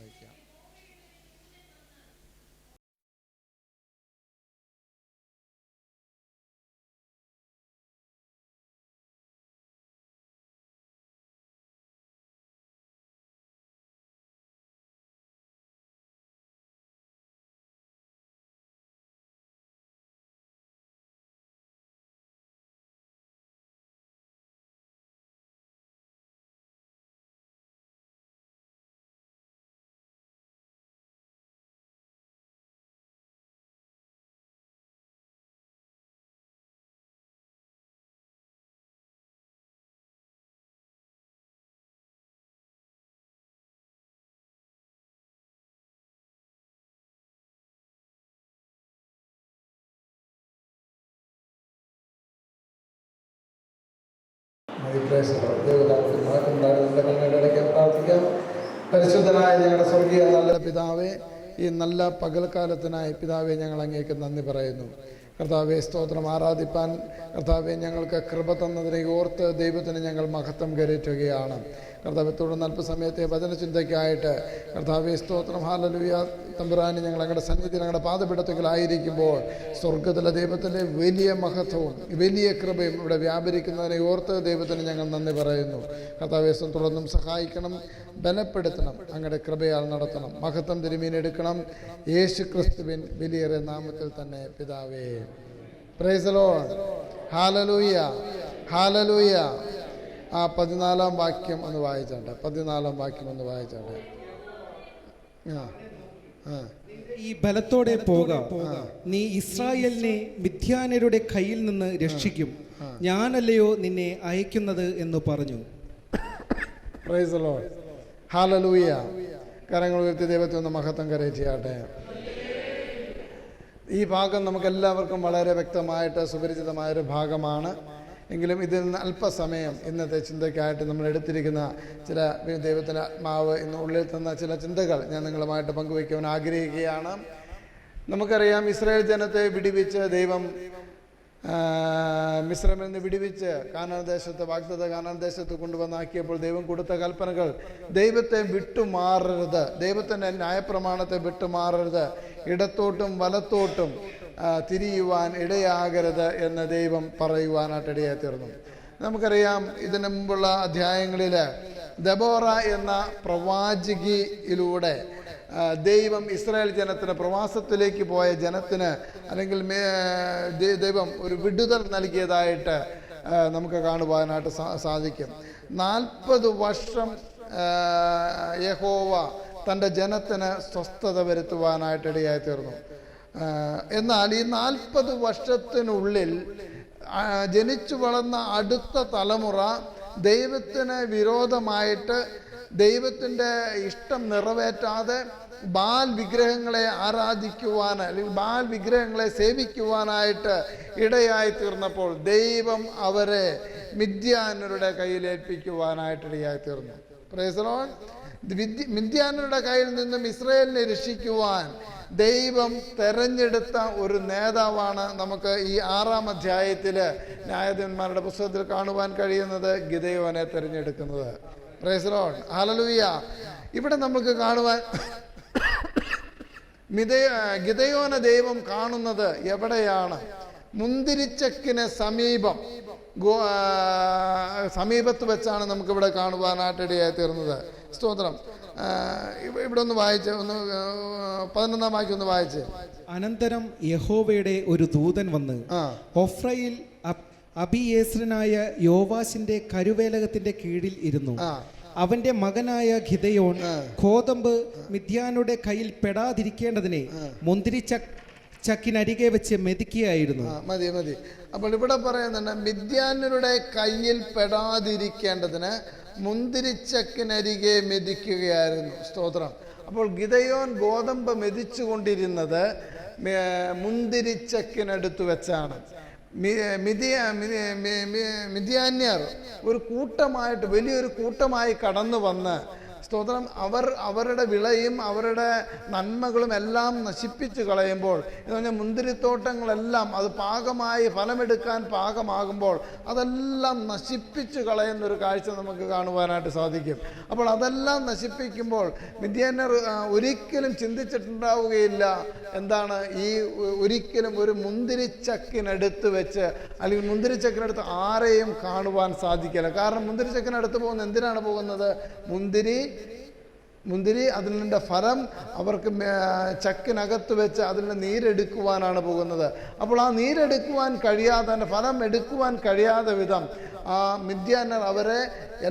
പരിശുദ്ധനായ ഞങ്ങളുടെ സ്വർഗീയ നല്ല പിതാവേ, ഈ നല്ല പകൽക്കാലത്തിനായി പിതാവെ ഞങ്ങൾ അങ്ങേക്ക് നന്ദി പറയുന്നു. കർത്താവെ സ്തോത്രം. ആരാധിപ്പാൻ കർത്താവെ ഞങ്ങൾക്ക് കൃപ തന്നതിനെ ഓർത്ത് ദൈവത്തിന് ഞങ്ങൾ മഹത്വം കരയറ്റുകയാണ്. കർത്താവെ തുടർന്ന് അല്പസമയത്തെ വചനചിന്തയ്ക്കായിട്ട് കർത്താവെ സ്തോത്രം. ഹല്ലേലൂയ തമ്പുരാനെ, ഞങ്ങൾ ഞങ്ങളുടെ സന്നിധിയിൽ ഞങ്ങളുടെ പാദപീഠത്തിലായിരിക്കുമ്പോൾ സ്വർഗത്തിലെ ദൈവത്തിൻ്റെ വലിയ മഹത്വവും വലിയ കൃപയും ഇവിടെ വ്യാപരിക്കുന്നതിനെ ഓർത്ത് ദൈവത്തിന് ഞങ്ങൾ നന്ദി പറയുന്നു. കർത്താവെ തുടർന്നും സഹായിക്കണം, ബലപ്പെടുത്തണം, അങ്ങയുടെ കൃപയാൽ നടത്തണം. മഹത്വം തിരുമീനെടുക്കണം, യേശു ക്രിസ്തുവിൻ വലിയേറെ നാമത്തിൽ തന്നെ പിതാവേ. Price the Lord. Hallelujah, hallelujah. ആ 14-ാം വാക്യം ഒന്ന് വായിച്ചാട്ടെ. 14-ാം വാക്യം ഒന്ന് വായിച്ചാട്ടെ. ഈ ബലത്തോടെ പോകാം, നീ ഇസ്രായേലിനെ മിദ്യാന്യരുടെ കയ്യിൽ നിന്ന് രക്ഷിക്കും, ഞാനല്ലയോ നിന്നെ അയക്കുന്നത് എന്ന് പറഞ്ഞു. Price the Lord. ഹല്ലേലൂയ. കരങ്ങൾ ഉയർത്തി ദൈവത്തെ ഒന്ന് മഹത്വം കരയറ്റിയാട്ടെ. ഈ ഭാഗം നമുക്കെല്ലാവർക്കും വളരെ വ്യക്തമായിട്ട് സുപരിചിതമായൊരു ഭാഗമാണ്. എങ്കിലും ഇതിൽ നിന്ന് അല്പസമയം ഇന്നത്തെ ചിന്തയ്ക്കായിട്ട് നമ്മൾ എടുത്തിരിക്കുന്ന ചില ദൈവത്തിൻ്റെ ആത്മാവ് ഇന്ന് ഉള്ളിൽ തന്ന ചില ചിന്തകൾ ഞാൻ നിങ്ങളുമായിട്ട് പങ്കുവയ്ക്കുവാൻ ആഗ്രഹിക്കുകയാണ്. നമുക്കറിയാം, ഇസ്രായേൽ ജനത്തെ വിടുവിച്ച് ദൈവം മിസ്രൈമിൽ നിന്ന് വിടുവിച്ച് കാനാൻ ദേശത്ത്, വാഗ്ദത്ത കാനാൻ ദേശത്ത് കൊണ്ടുവന്നാക്കിയപ്പോൾ ദൈവം കൊടുത്ത കൽപ്പനകൾ ദൈവത്തെ വിട്ടുമാറരുത്, ദൈവത്തിൻ്റെ ന്യായപ്രമാണത്തെ വിട്ടുമാറരുത്, ഇടത്തോട്ടും വലത്തോട്ടും തിരിയുവാൻ ഇടയാകരുത് എന്ന് ദൈവം പറയുവാനായിട്ട് ഇടയായി തീർന്നു. നമുക്കറിയാം, ഇതിനു മുമ്പുള്ള അധ്യായങ്ങളിൽ ദെബോറ എന്ന പ്രവാചകിയിലൂടെ ദൈവം ഇസ്രായേൽ ജനത്തിന്, പ്രവാസത്തിലേക്ക് പോയ ജനത്തിന് അല്ലെങ്കിൽ ദൈവം ഒരു വിടുതൽ നൽകിയതായിട്ട് നമുക്ക് കാണുവാനായിട്ട് സാധിക്കും. 40 വർഷം യഹോവ തൻ്റെ ജനത്തിന് സ്വസ്ഥത വരുത്തുവാനായിട്ട് ഇടയായി തീർന്നു. എന്നാൽ ഈ 40 വർഷത്തിനുള്ളിൽ ജനിച്ചു വളർന്ന അടുത്ത തലമുറ ദൈവത്തിന് വിരോധമായിട്ട്, ദൈവത്തിൻ്റെ ഇഷ്ടം നിറവേറ്റാതെ ബാൽ വിഗ്രഹങ്ങളെ ആരാധിക്കുവാൻ അല്ലെങ്കിൽ ബാൽ വിഗ്രഹങ്ങളെ സേവിക്കുവാനായിട്ട് ഇടയായി തീർന്നപ്പോൾ ദൈവം അവരെ മിദ്യാന്യരുടെ കയ്യിലേൽപ്പിക്കുവാനായിട്ട് ഇടയായി തീർന്നു. Price the Lord. മിദ്യാന്യരുടെ കയ്യിൽ നിന്നും ഇസ്രായേലിനെ രക്ഷിക്കുവാൻ ദൈവം തെരഞ്ഞെടുത്ത ഒരു നേതാവാണ് നമുക്ക് ഈ 6-ാം അധ്യായത്തിൽ ന്യായാധിപന്മാരുടെ പുസ്തകത്തിൽ കാണുവാൻ കഴിയുന്നത്, ഗിദെയോനെ തിരഞ്ഞെടുക്കുന്നത്. Price the Lord. ഹല്ലേലൂയ. ഇവിടെ നമുക്ക് കാണുവാൻ ഗിദെയോനെ ദൈവം കാണുന്നത് എവിടെയാണ്? മുന്തിരിച്ചക്കിന് സമീപത്ത് വെച്ചാണ് നമുക്കിവിടെ കാണുവാനായിട്ട് ഇടയായി തീർന്നത്. സ്തോത്രം. ഇവിടെ ഒന്ന് വായിച്ച്, 11-ാം വാക്യം ഒന്ന് വായിച്ച്. അനന്തരം യഹോവയുടെ ഒരു ദൂതൻ വന്ന് ഒഫ്രയിൽ അബിയേസ്രനായ യോവാശിന്റെ കരുവേലകത്തിന്റെ കീഴിൽ ഇരുന്നു. അവന്റെ മകനായ ഗിദെയോൻ ഗോതമ്പ് മിദ്യാനുടെ കയ്യിൽ പെടാതിരിക്കേണ്ടതിനെ മുന്തിരിച്ചക്കിനരികെ വെച്ച് മെതിക്കുകയായിരുന്നു. മതി. അപ്പോൾ ഇവിടെ പറയുന്നുണ്ട്, മിദ്യാന്യരുടെ കയ്യിൽ പെടാതിരിക്കേണ്ടതിന് മുന്തിരിച്ചക്കിനരികെ മെതിക്കുകയായിരുന്നു. സ്തോത്രം. അപ്പോൾ ഗിദെയോൻ ഗോതമ്പ് മെതിച്ചു കൊണ്ടിരുന്നത് മുന്തിരിച്ചക്കിനടുത്ത് വെച്ചാണ്. മിദ്യാന്യർ ഒരു കൂട്ടമായിട്ട്, വലിയൊരു കൂട്ടമായി കടന്നു വന്ന് സ്തോത്രം. അവരുടെ വിളയും അവരുടെ നന്മകളും എല്ലാം നശിപ്പിച്ച് കളയുമ്പോൾ, എന്ന് പറഞ്ഞാൽ മുന്തിരിത്തോട്ടങ്ങളെല്ലാം അത് പാകമായി ഫലമെടുക്കാൻ പാകമാകുമ്പോൾ അതെല്ലാം നശിപ്പിച്ച് കളയുന്നൊരു കാഴ്ച നമുക്ക് കാണുവാനായിട്ട് സാധിക്കും. അപ്പോൾ അതെല്ലാം നശിപ്പിക്കുമ്പോൾ മിദ്യാന്യർ ഒരിക്കലും ചിന്തിച്ചിട്ടുണ്ടാവുകയില്ല എന്താണ് ഈ ഒരിക്കലും ഒരു മുന്തിരിച്ചക്കിനടുത്ത് വെച്ച് അല്ലെങ്കിൽ മുന്തിരിച്ചക്കിനടുത്ത് ആരെയും കാണുവാൻ സാധിക്കില്ല. കാരണം മുന്തിരിച്ചക്കിനടുത്ത് പോകുന്നത് എന്തിനാണ് പോകുന്നത്? മുന്തിരി അതിൻ്റെ ഫലം അവർക്ക് ചക്കിനകത്ത് വെച്ച് അതിൻ്റെ നീരെടുക്കുവാനാണ് പോകുന്നത്. അപ്പോൾ ആ നീരെടുക്കുവാൻ കഴിയാതെ, അതിൻ്റെ ഫലം എടുക്കുവാൻ കഴിയാതെ വിധം ആ മിദ്യാന്യർ അവരെ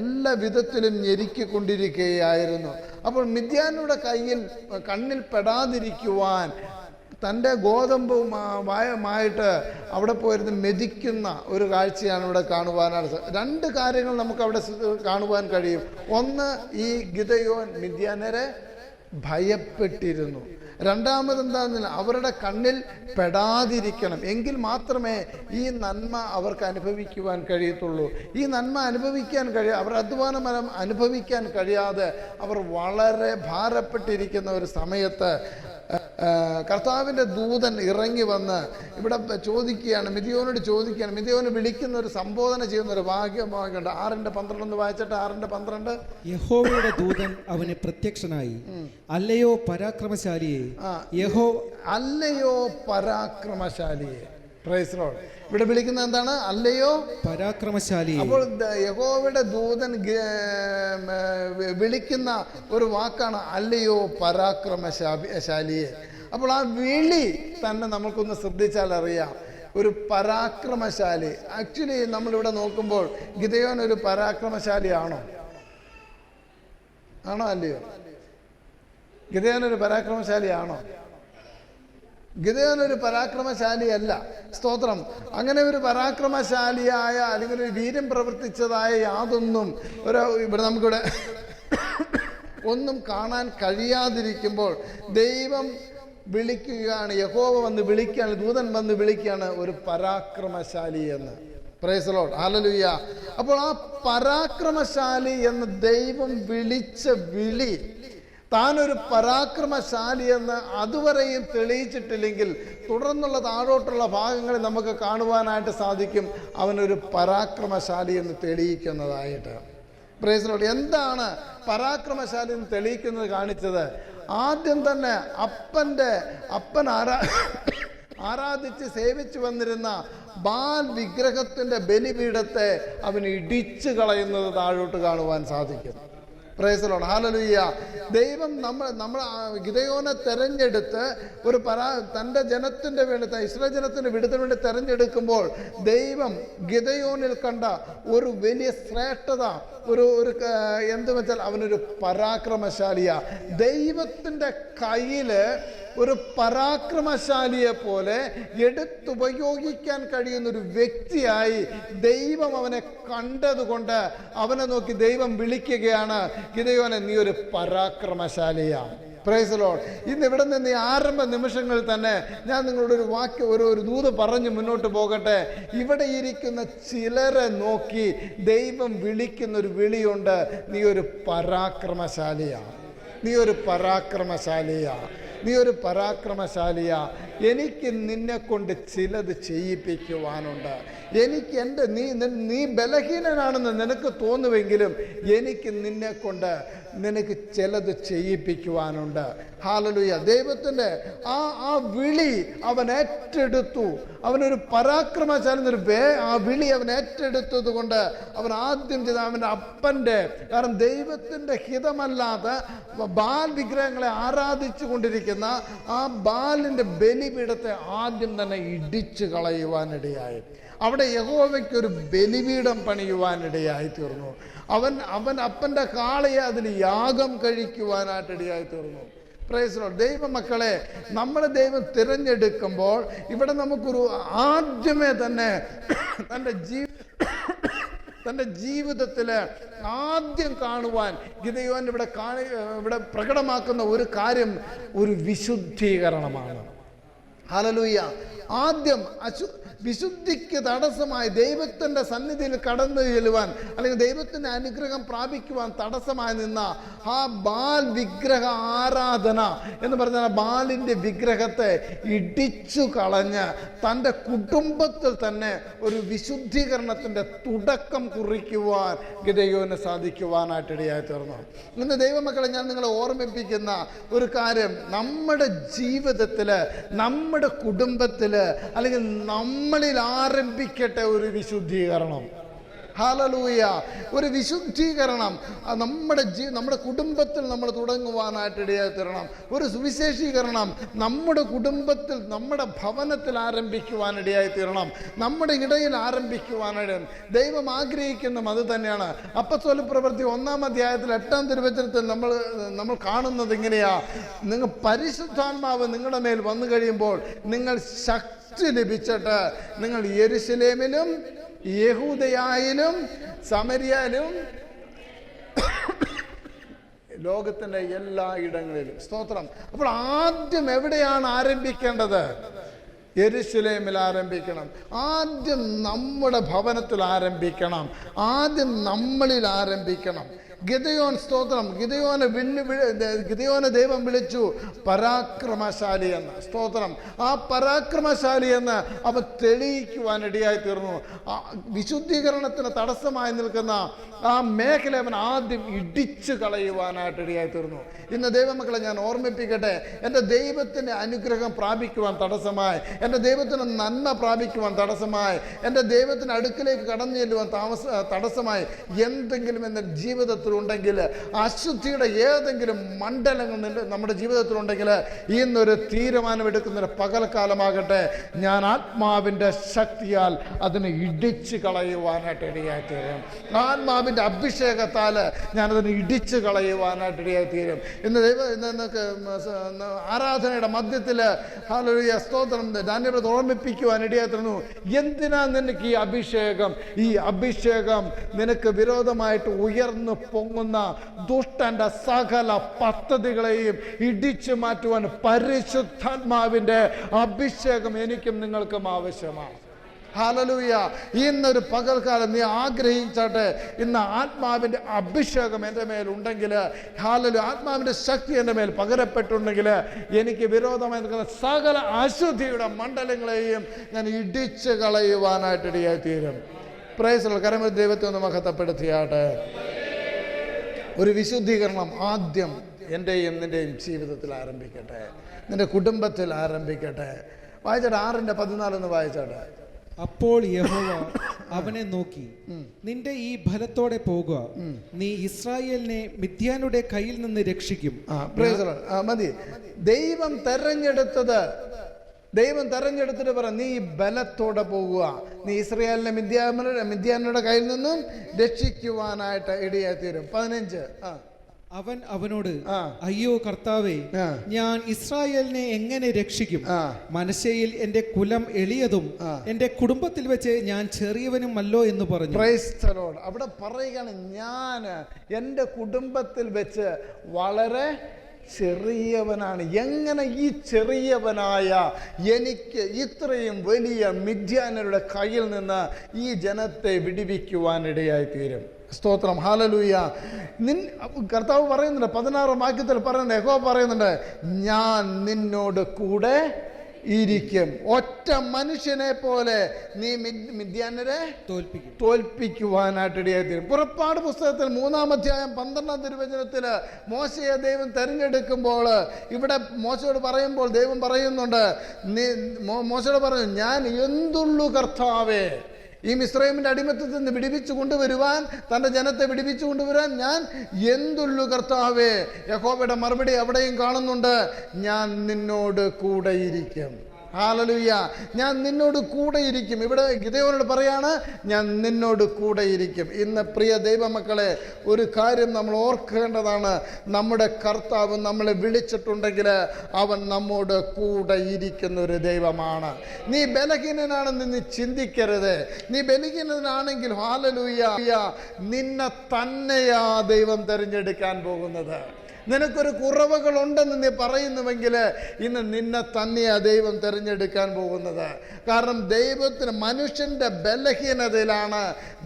എല്ലാ വിധത്തിലും ഞെരുക്കിക്കൊണ്ടിരിക്കുകയായിരുന്നു. അപ്പോൾ മിദ്യാന്യരുടെ കണ്ണിൽ പെടാതിരിക്കുവാൻ തൻ്റെ ഗോതമ്പുമായിട്ട് അവിടെ പോയിരുന്ന് മെതിക്കുന്ന ഒരു കാഴ്ചയാണ് ഇവിടെ കാണുവാനായിട്ട്. രണ്ട് കാര്യങ്ങൾ നമുക്ക് അവിടെ കാണുവാൻ കഴിയും. ഒന്ന്, ഈ ഗിദെയോൻ മിദ്യാന്യരെ ഭയപ്പെട്ടിരുന്നു. രണ്ടാമതെന്താണെന്നില്ല, അവരുടെ കണ്ണിൽ പെടാതിരിക്കണം. എങ്കിൽ മാത്രമേ ഈ നന്മ അവർക്ക് അനുഭവിക്കുവാൻ കഴിയത്തുള്ളൂ. ഈ നന്മ അനുഭവിക്കാൻ അവർ അധ്വാനം അനുഭവിക്കാൻ കഴിയാതെ അവർ വളരെ ഭാരപ്പെട്ടിരിക്കുന്ന ഒരു സമയത്ത് കർത്താവിൻ്റെ ദൂതൻ ഇറങ്ങി വന്ന് ഇവിടെ ചോദിക്കുകയാണ്, മിദ്യാനോട് ചോദിക്കുകയാണ്. മിദ്യാനെ വിളിക്കുന്ന ഒരു സംബോധന ചെയ്യുന്ന ഒരു വാക്യമുണ്ട്. 6:12 വായിച്ചിട്ട് 6:12. യഹോവയുടെ ദൂതൻ അവന് പ്രത്യക്ഷനായി, അല്ലയോ പരാക്രമശാലിയെ, അല്ലയോ പരാക്രമശാലിയെ. Price the Lord. ഇവിടെ വിളിക്കുന്നത് എന്താണ്? അല്ലയോ പരാക്രമശാലിയെ. അപ്പോൾ യഹോവയുടെ ദൂതൻ വിളിക്കുന്ന ഒരു വാക്കാണ് അല്ലയോ പരാക്രമശാലിയെ. അപ്പോൾ ആ വിളി തന്നെ നമുക്കൊന്ന് ശ്രദ്ധിച്ചാൽ അറിയാം. ഒരു പരാക്രമശാലി. ആക്ച്വലി നമ്മളിവിടെ നോക്കുമ്പോൾ ഗിദെയോൻ ഒരു പരാക്രമശാലിയാണോ? അല്ലയോ? ഗിദെയോൻ ഒരു പരാക്രമശാലിയാണോ? ഗിദെയോൻ ഒരു പരാക്രമശാലിയല്ല. സ്തോത്രം. അങ്ങനെ ഒരു പരാക്രമശാലിയായ അല്ലെങ്കിൽ ഒരു വീര്യം പ്രവർത്തിച്ചതായ യാതൊന്നും ഇവിടെ നമുക്കിവിടെ ഒന്നും കാണാൻ കഴിയാതിരിക്കുമ്പോൾ ദൈവം വിളിക്കുകയാണ്, യഹോവ വന്ന് വിളിക്കുകയാണ്, ദൂതൻ വന്ന് വിളിക്കുകയാണ് ഒരു പരാക്രമശാലി എന്ന്. Price the Lord. ഹല്ലേലൂയ. അപ്പോൾ ആ പരാക്രമശാലി എന്ന് ദൈവം വിളിച്ച വിളി, താനൊരു പരാക്രമശാലി എന്ന് അതുവരെയും തെളിയിച്ചിട്ടില്ലെങ്കിൽ തുടർന്നുള്ള താഴോട്ടുള്ള ഭാഗങ്ങളിൽ നമുക്ക് കാണുവാനായിട്ട് സാധിക്കും അവനൊരു പരാക്രമശാലി എന്ന് തെളിയിക്കുന്നതായിട്ട്. Price the Lord. എന്താണ് പരാക്രമശാലി എന്ന് തെളിയിക്കുന്നത് കാണിച്ചത്? ആദ്യം തന്നെ അപ്പൻ ആരാധിച്ച് സേവിച്ചു വന്നിരുന്ന ബാൽ വിഗ്രഹത്തിൻ്റെ ബലിപീഠത്തെ അവൻ ഇടിച്ചു കളയുന്നത് താഴോട്ട് കാണുവാൻ സാധിക്കും. Price the Lord. ഹല്ലേലൂയ. ദൈവം നമ്മൾ ഗിദെയോനെ തെരഞ്ഞെടുത്ത് തൻ്റെ ജനത്തിൻ്റെ വേണ്ടി, ഇസ്രായേൽ ജനത്തിൻ്റെ വിടുതലിന് വേണ്ടി തെരഞ്ഞെടുക്കുമ്പോൾ ദൈവം ഗിദെയോനിൽ കണ്ട ഒരു വലിയ ശ്രേഷ്ഠത, ഒരു എന്ത് വെച്ചാൽ അവനൊരു പരാക്രമശാലിയാ. ദൈവത്തിൻ്റെ കയ്യിൽ ഒരു പരാക്രമശാലിയെ പോലെ എടുത്തുപയോഗിക്കാൻ കഴിയുന്ന ഒരു വ്യക്തിയായി ദൈവം അവനെ കണ്ടതുകൊണ്ട് അവനെ നോക്കി ദൈവം വിളിക്കുകയാണ്, ഗിദെയോനെ നീ ഒരു പരാക്രമശാലിയാണ്. Price the Lord. ഇന്ന് ഇവിടെ നിന്ന് ഈ ആരംഭ നിമിഷങ്ങളിൽ തന്നെ ഞാൻ നിങ്ങളോട് ഒരു വാക്യം, ഒരു ദൂത് പറഞ്ഞ് മുന്നോട്ട് പോകട്ടെ. ഇവിടെ ഇരിക്കുന്ന ചിലരെ നോക്കി ദൈവം വിളിക്കുന്ന ഒരു വിളിയുണ്ട്, നീ ഒരു പരാക്രമശാലിയാണ്, നീ ഒരു പരാക്രമശാലിയാണ്, നീ ഒരു പരാക്രമശാലിയാ. എനിക്ക് നിന്നെ കൊണ്ട് ചിലത് ചെയ്യിപ്പിക്കുവാനുണ്ട്. എനിക്ക് നീ ബലഹീനനാണെന്ന് നിനക്ക് തോന്നുമെങ്കിലും എനിക്ക് നിന്നെ കൊണ്ട് നിനക്ക് ചിലത് ചെയ്യിപ്പിക്കുവാനുണ്ട്. ഹല്ലേലൂയ. ദൈവത്തിൻ്റെ ആ വിളി അവൻ ഏറ്റെടുത്തു. അവനൊരു പരാക്രമശാലി ആ വിളി അവൻ ഏറ്റെടുത്തത് കൊണ്ട് അവൻ ആദ്യം ചെയ്ത അവൻ്റെ അപ്പൻ്റെ, കാരണം ദൈവത്തിൻ്റെ ഹിതമല്ലാതെ ബാൽ വിഗ്രഹങ്ങളെ ആരാധിച്ചു കൊണ്ടിരിക്കുന്ന ആ ബാലിൻ്റെ ബലിപീഠത്തെ ആദ്യം തന്നെ ഇടിച്ചു കളയുവാനിടയായി. അവിടെ യഹോവയ്ക്കൊരു ബലിപീഠം പണിയുവാനിടയായി തീർന്നു. അവൻ അപ്പൻ്റെ കാളയെ അതിൽ യാഗം കഴിക്കുവാനായിട്ട് ഇടയായി തീർന്നു. Price the Lord. ദൈവമക്കളെ, നമ്മളെ ദൈവം തിരഞ്ഞെടുക്കുമ്പോൾ ഇവിടെ നമുക്കൊരു ആദ്യമേ തന്നെ തൻ്റെ ജീവിതത്തിൽ ആദ്യം കാണുവാൻ ഗിദെയോൻ ഇവിടെ പ്രകടമാക്കുന്ന ഒരു കാര്യം ഒരു വിശുദ്ധീകരണമാണ്. ഹല്ലേലൂയ. ആദ്യം വിശുദ്ധിക്ക് തടസ്സമായി ദൈവത്തിൻ്റെ സന്നിധിയിൽ കടന്നു ചെല്ലുവാൻ അല്ലെങ്കിൽ ദൈവത്തിൻ്റെ അനുഗ്രഹം പ്രാപിക്കുവാൻ തടസ്സമായി നിന്ന ആ ബാൽ വിഗ്രഹ ആരാധന എന്ന് പറഞ്ഞാൽ ബാലിൻ്റെ വിഗ്രഹത്തെ ഇടിച്ചു കളഞ്ഞ് തൻ്റെ കുടുംബത്തിൽ തന്നെ ഒരു വിശുദ്ധീകരണത്തിൻ്റെ തുടക്കം കുറിക്കുവാൻ ഗിദെയോന് സാധിക്കുവാനായിട്ട് ഇടയായി തീർന്നു. ഇന്ന് ദൈവമക്കളെ, ഞാൻ നിങ്ങളെ ഓർമ്മിപ്പിക്കുന്ന ഒരു കാര്യം, നമ്മുടെ ജീവിതത്തിൽ, നമ്മുടെ കുടുംബത്തിൽ, അല്ലെങ്കിൽ നമ്മളിൽ ആരംഭിക്കട്ടെ ഒരു വിശുദ്ധീകരണം. ഹല്ലേലൂയ. ഒരു വിശുദ്ധീകരണം നമ്മുടെ കുടുംബത്തിൽ നമ്മൾ തുടങ്ങുവാനായിട്ട് ഇടയായി തീരണം. ഒരു സുവിശേഷീകരണം നമ്മുടെ കുടുംബത്തിൽ, നമ്മുടെ ഭവനത്തിൽ ആരംഭിക്കുവാൻ ഇടയായി തീരണം. നമ്മുടെ ഇടയിൽ ആരംഭിക്കുവാനായിട്ട് ദൈവം ആഗ്രഹിക്കുന്നതും അത് തന്നെയാണ്. അപ്പോസ്തല പ്രവൃത്തി 1-ാം അധ്യായത്തിൽ 8-ാം തിരുവചനത്തിൽ നമ്മൾ കാണുന്നത് ഇങ്ങനെയാ: നിങ്ങൾ പരിശുദ്ധാത്മാവ് നിങ്ങളുടെ മേൽ വന്നു കഴിയുമ്പോൾ നിങ്ങൾ ശക്തി ലഭിച്ചിട്ട് നിങ്ങൾ യെരൂശലേമിലും യഹൂദയായാലും സമരിയയിലും ലോകത്തിൻ്റെ എല്ലാ ഇടങ്ങളിലും. സ്തോത്രം. അപ്പോൾ ആദ്യം എവിടെയാണ് ആരംഭിക്കേണ്ടത്? യെരൂശലേമിൽ ആരംഭിക്കണം. ആദ്യം നമ്മുടെ ഭവനത്തിൽ ആരംഭിക്കണം. ആദ്യം നമ്മളിൽ ആരംഭിക്കണം. ഗിദെയോൻ, സ്തോത്രം, ഗിദെയോനെ ദൈവം വിളിച്ചു പരാക്രമശാലി എന്ന്. സ്തോത്രം. ആ പരാക്രമശാലി എന്ന് അവൻ തെളിയിക്കുവാൻ ഇടയായി തീർന്നു. വിശുദ്ധീകരണത്തിന് തടസ്സമായി നിൽക്കുന്ന ആ മേഖല അവൻ ആദ്യം ഇടിച്ചു കളയുവാനായിട്ട് ഇടയായി തീർന്നു. ഇന്ന് ദൈവമക്കളെ, ഞാൻ ഓർമ്മിപ്പിക്കട്ടെ, എൻ്റെ ദൈവത്തിൻ്റെ അനുഗ്രഹം പ്രാപിക്കുവാൻ തടസ്സമായി, എൻ്റെ ദൈവത്തിന് നന്മ പ്രാപിക്കുവാൻ തടസ്സമായി, എൻ്റെ ദൈവത്തിൻ്റെ അടുക്കിലേക്ക് കടന്നു ചെല്ലുവാൻ തടസ്സമായി എന്തെങ്കിലും എൻ്റെ ജീവിതത്തിൽ ഉണ്ടെങ്കിൽ, അശുദ്ധിയുടെ ഏതെങ്കിലും മണ്ഡലങ്ങൾ നമ്മുടെ ജീവിതത്തിലുണ്ടെങ്കിൽ, ഇന്നൊരു തീരുമാനമെടുക്കുന്നൊരു പകൽക്കാലമാകട്ടെ. ഞാൻ ആത്മാവിൻ്റെ ശക്തിയാൽ അതിനെ ഇടിച്ചു കളയുവാനായിട്ട് ഇടയായി തീരും. ആത്മാവിൻ്റെ അഭിഷേകത്താൽ ഞാനതിനെ ഇടിച്ചു കളയുവാനായിട്ട് ഇടയായി തീരും. ഇന്ന് ആരാധനയുടെ മധ്യത്തിൽ ഹല്ലേലൂയ, സ്തോത്രം, ദാനിയേൽ ഓർമ്മിപ്പിക്കുവാൻ ഇടയായി തീർന്നു. എന്തിനാ നിനക്ക് ഈ അഭിഷേകം? ഈ അഭിഷേകം നിനക്ക് വിരോധമായിട്ട് ഉയർന്നു പൊങ്ങുന്ന ദുഷ്ടന്റെ സകല പദ്ധതികളെയും ഇടിച്ചു മാറ്റുവാൻ പരിശുദ്ധാത്മാവിൻ്റെ അഭിഷേകം എനിക്കും നിങ്ങൾക്കും ആവശ്യമാണ്. ഹല്ലേലൂയ. ഇന്നൊരു പകൽക്കാലം നീ ആഗ്രഹിച്ചാട്ടെ, ഇന്ന് ആത്മാവിൻ്റെ അഭിഷേകം എൻ്റെ മേലുണ്ടെങ്കിൽ, ഹല്ലേലൂയ, ആത്മാവിൻ്റെ ശക്തി എൻ്റെ മേൽ പകരപ്പെട്ടുണ്ടെങ്കിൽ, എനിക്ക് വിരോധമായി നിൽക്കുന്ന സകല അശുദ്ധിയുടെ മണ്ഡലങ്ങളെയും ഞാൻ ഇടിച്ചു കളയുവാനായിട്ട് ഇടയായി തീരും. Price the Lord. കരമേൽ ദൈവത്തെ ഒന്ന് മഹത്വപ്പെടുത്തിയാട്ടെ. ഒരു വിശുദ്ധീകരണം ആദ്യം എൻ്റെയും നിൻ്റെയും ജീവിതത്തിൽ ആരംഭിക്കട്ടെ, നിൻ്റെ കുടുംബത്തിൽ ആരംഭിക്കട്ടെ. വായിച്ചാട്ടെ, 6:14 വായിച്ചാട്ടെ. അപ്പോൾ യഹോവ അവനെ നോക്കി, നിന്റെ ഈ ഫലത്തോടെ പോകുക, നീ ഇസ്രായേലിനെ മിദ്യാനുടെ കയ്യിൽ നിന്ന് രക്ഷിക്കും. മതി. ദൈവം തെരഞ്ഞെടുത്തിട്ട് പറ, നീ ബലത്തോടെ പോകുക, നീ ഇസ്രായേലിനെ മിദ്യാനുടെ കയ്യിൽ നിന്നും രക്ഷിക്കുവാനായിട്ട് ഇടയായി തീരും. 15. അവൻ അവനോട്, അയ്യോ കർത്താവേ, ഞാൻ ഇസ്രായേലിനെ എങ്ങനെ രക്ഷിക്കും? മനശ്ശെയിൽ എന്റെ കുലം എളിയതും എന്റെ കുടുംബത്തിൽ വെച്ച് ഞാൻ ചെറിയവനുമല്ലോ എന്ന് പറഞ്ഞു. Price the Lord. അവിടെ പറയുകയാണ്, ഞാൻ എൻ്റെ കുടുംബത്തിൽ വെച്ച് വളരെ ചെറിയവനാണ്. എങ്ങനെ ഈ ചെറിയവനായ എനിക്ക് ഇത്രയും വലിയ മിദ്യാനരുടെ കയ്യിൽ നിന്ന് ഈ ജനത്തെ വിടുവിക്കുവാനിടയായി തീരും? സ്തോത്രം. ഹല്ലേലൂയ. കർത്താവ് പറയുന്നുണ്ട്, 16-ാം വാക്യത്തിൽ പറയുന്നുണ്ട്, യഹോവ പറയുന്നുണ്ട്, ഞാൻ നിന്നോട് കൂടെ ഇരിക്കും. ഒറ്റ മനുഷ്യനെ പോലെ നീ മിദ്യാനരെ തോൽപ്പിക്കുവാനായിട്ട് ഇടയായി തീരും. പുറപ്പാട് പുസ്തകത്തിൽ 3-ാം അധ്യായം 12-ാം തിരുവചനത്തിൽ മോശയെ ദൈവം തെരഞ്ഞെടുക്കുമ്പോൾ, ഇവിടെ മോശയോട് പറയുമ്പോൾ ദൈവം പറയുന്നുണ്ട്, മോശയോട് പറഞ്ഞു, ഞാൻ എന്തുള്ളൂ കർത്താവേ, ഈ മിസ്രൈമിൻ്റെ അടിമത്തത്തിൽ നിന്ന് വിടുവിച്ചു കൊണ്ടുവരുവാൻ, തൻ്റെ ജനത്തെ വിടുവിച്ചു കൊണ്ടുവരാൻ ഞാൻ എന്തുള്ളൂ കർത്താവേ? യഹോവയുടെ മറുപടി അവിടെയും കാണുന്നുണ്ട്, ഞാൻ നിന്നോട് കൂടെയിരിക്കും. ഹല്ലേലൂയ. ഞാൻ നിന്നോട് കൂടെ ഇരിക്കും. ഇവിടെ ഗിദെയോനോട് പറയാണ്, ഞാൻ നിന്നോട് കൂടെ ഇരിക്കും. ഇന്ന് പ്രിയ ദൈവമക്കളെ, ഒരു കാര്യം നമ്മൾ ഓർക്കേണ്ടതാണ്, നമ്മുടെ കർത്താവ് നമ്മളെ വിളിച്ചിട്ടുണ്ടെങ്കിൽ അവൻ നമ്മോട് കൂടെ ഇരിക്കുന്ന ഒരു ദൈവമാണ്. നീ ബലഹീനനാണെന്ന് നീ ചിന്തിക്കരുത്. നീ ബലഹീനനാണെങ്കിൽ ഹല്ലേലൂയ, നിന്നെ തന്നെയാ ദൈവം തിരഞ്ഞെടുക്കാൻ പോകുന്നത്. നിനക്കൊരു കുറവുകളുണ്ടെന്ന് നീ പറയുന്നുവെങ്കിൽ ഇന്ന് നിന്നെ തന്നെയാണ് ദൈവം തിരഞ്ഞെടുക്കാൻ പോകുന്നത്. കാരണം ദൈവത്തിന് മനുഷ്യൻ്റെ ബലഹീനതയിലാണ്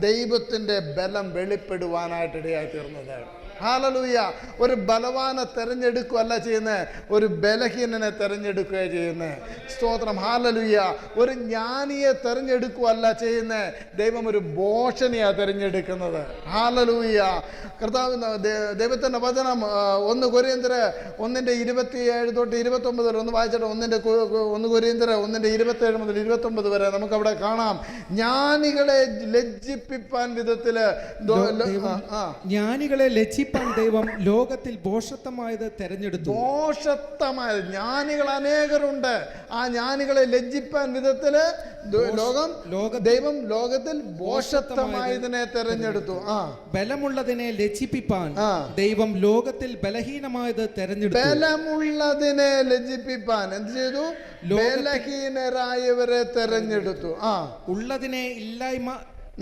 ദൈവത്തിൻ്റെ ബലം വെളിപ്പെടുവാനായിട്ട് ഇടയായി തീർന്നത്. ഹല്ലേലൂയ. ഒരു ബലവാനെ തിരഞ്ഞെടുക്കുകയല്ല ചെയ്യുന്നത്, ഒരു ബലഹീനനെ തിരഞ്ഞെടുക്കുകയാണ് ചെയ്യുന്നത്. സ്തോത്രം. ഹല്ലേലൂയ. ഒരു ജ്ഞാനിയെ തിരഞ്ഞെടുക്കുകയല്ല ചെയ്യുന്നത്, ദൈവം ഒരു ഭോഷനെയാണ് തിരഞ്ഞെടുക്കുന്നത്. ഹല്ലേലൂയ. കർത്താവ് ദൈവത്തിൻ്റെ വചനം 1 കൊരിന്ത്യർ 1:27-29 ഒന്ന് വായിച്ചിട്ട് 1 കൊരിന്ത്യർ 1:27 മുതൽ 29 വരെ നമുക്കവിടെ കാണാം. ജ്ഞാനികളെ ലജ്ജിപ്പിപ്പാൻ വിധത്തില് ജ്ഞാനികളെ ലജ്ജിപ്പാൻ ദൈവം ലോകത്തിൽ ഭോഷത്വമായത് തെരഞ്ഞെടുത്തു. ഭോഷത്വമായത് ജ്ഞാനികൾ അനേകരുണ്ട്. ആ ജ്ഞാനികളെ ലജ്ജിപ്പാൻ വിധത്തില് ദൈവം ലോകത്തിൽ ഭോഷത്വമായതിനെ തെരഞ്ഞെടുത്തു. ബലമുള്ളതിനെ ലജ്ജിപ്പിപ്പാൻ ദൈവം ലോകത്തിൽ ബലഹീനമായത് തെരഞ്ഞെടുത്തു. ബലമുള്ളതിനെ ലജ്ജിപ്പിപ്പാൻ എന്ത് ചെയ്തു? ബലഹീനരായവരെ തെരഞ്ഞെടുത്തു. ഉള്ളതിനെ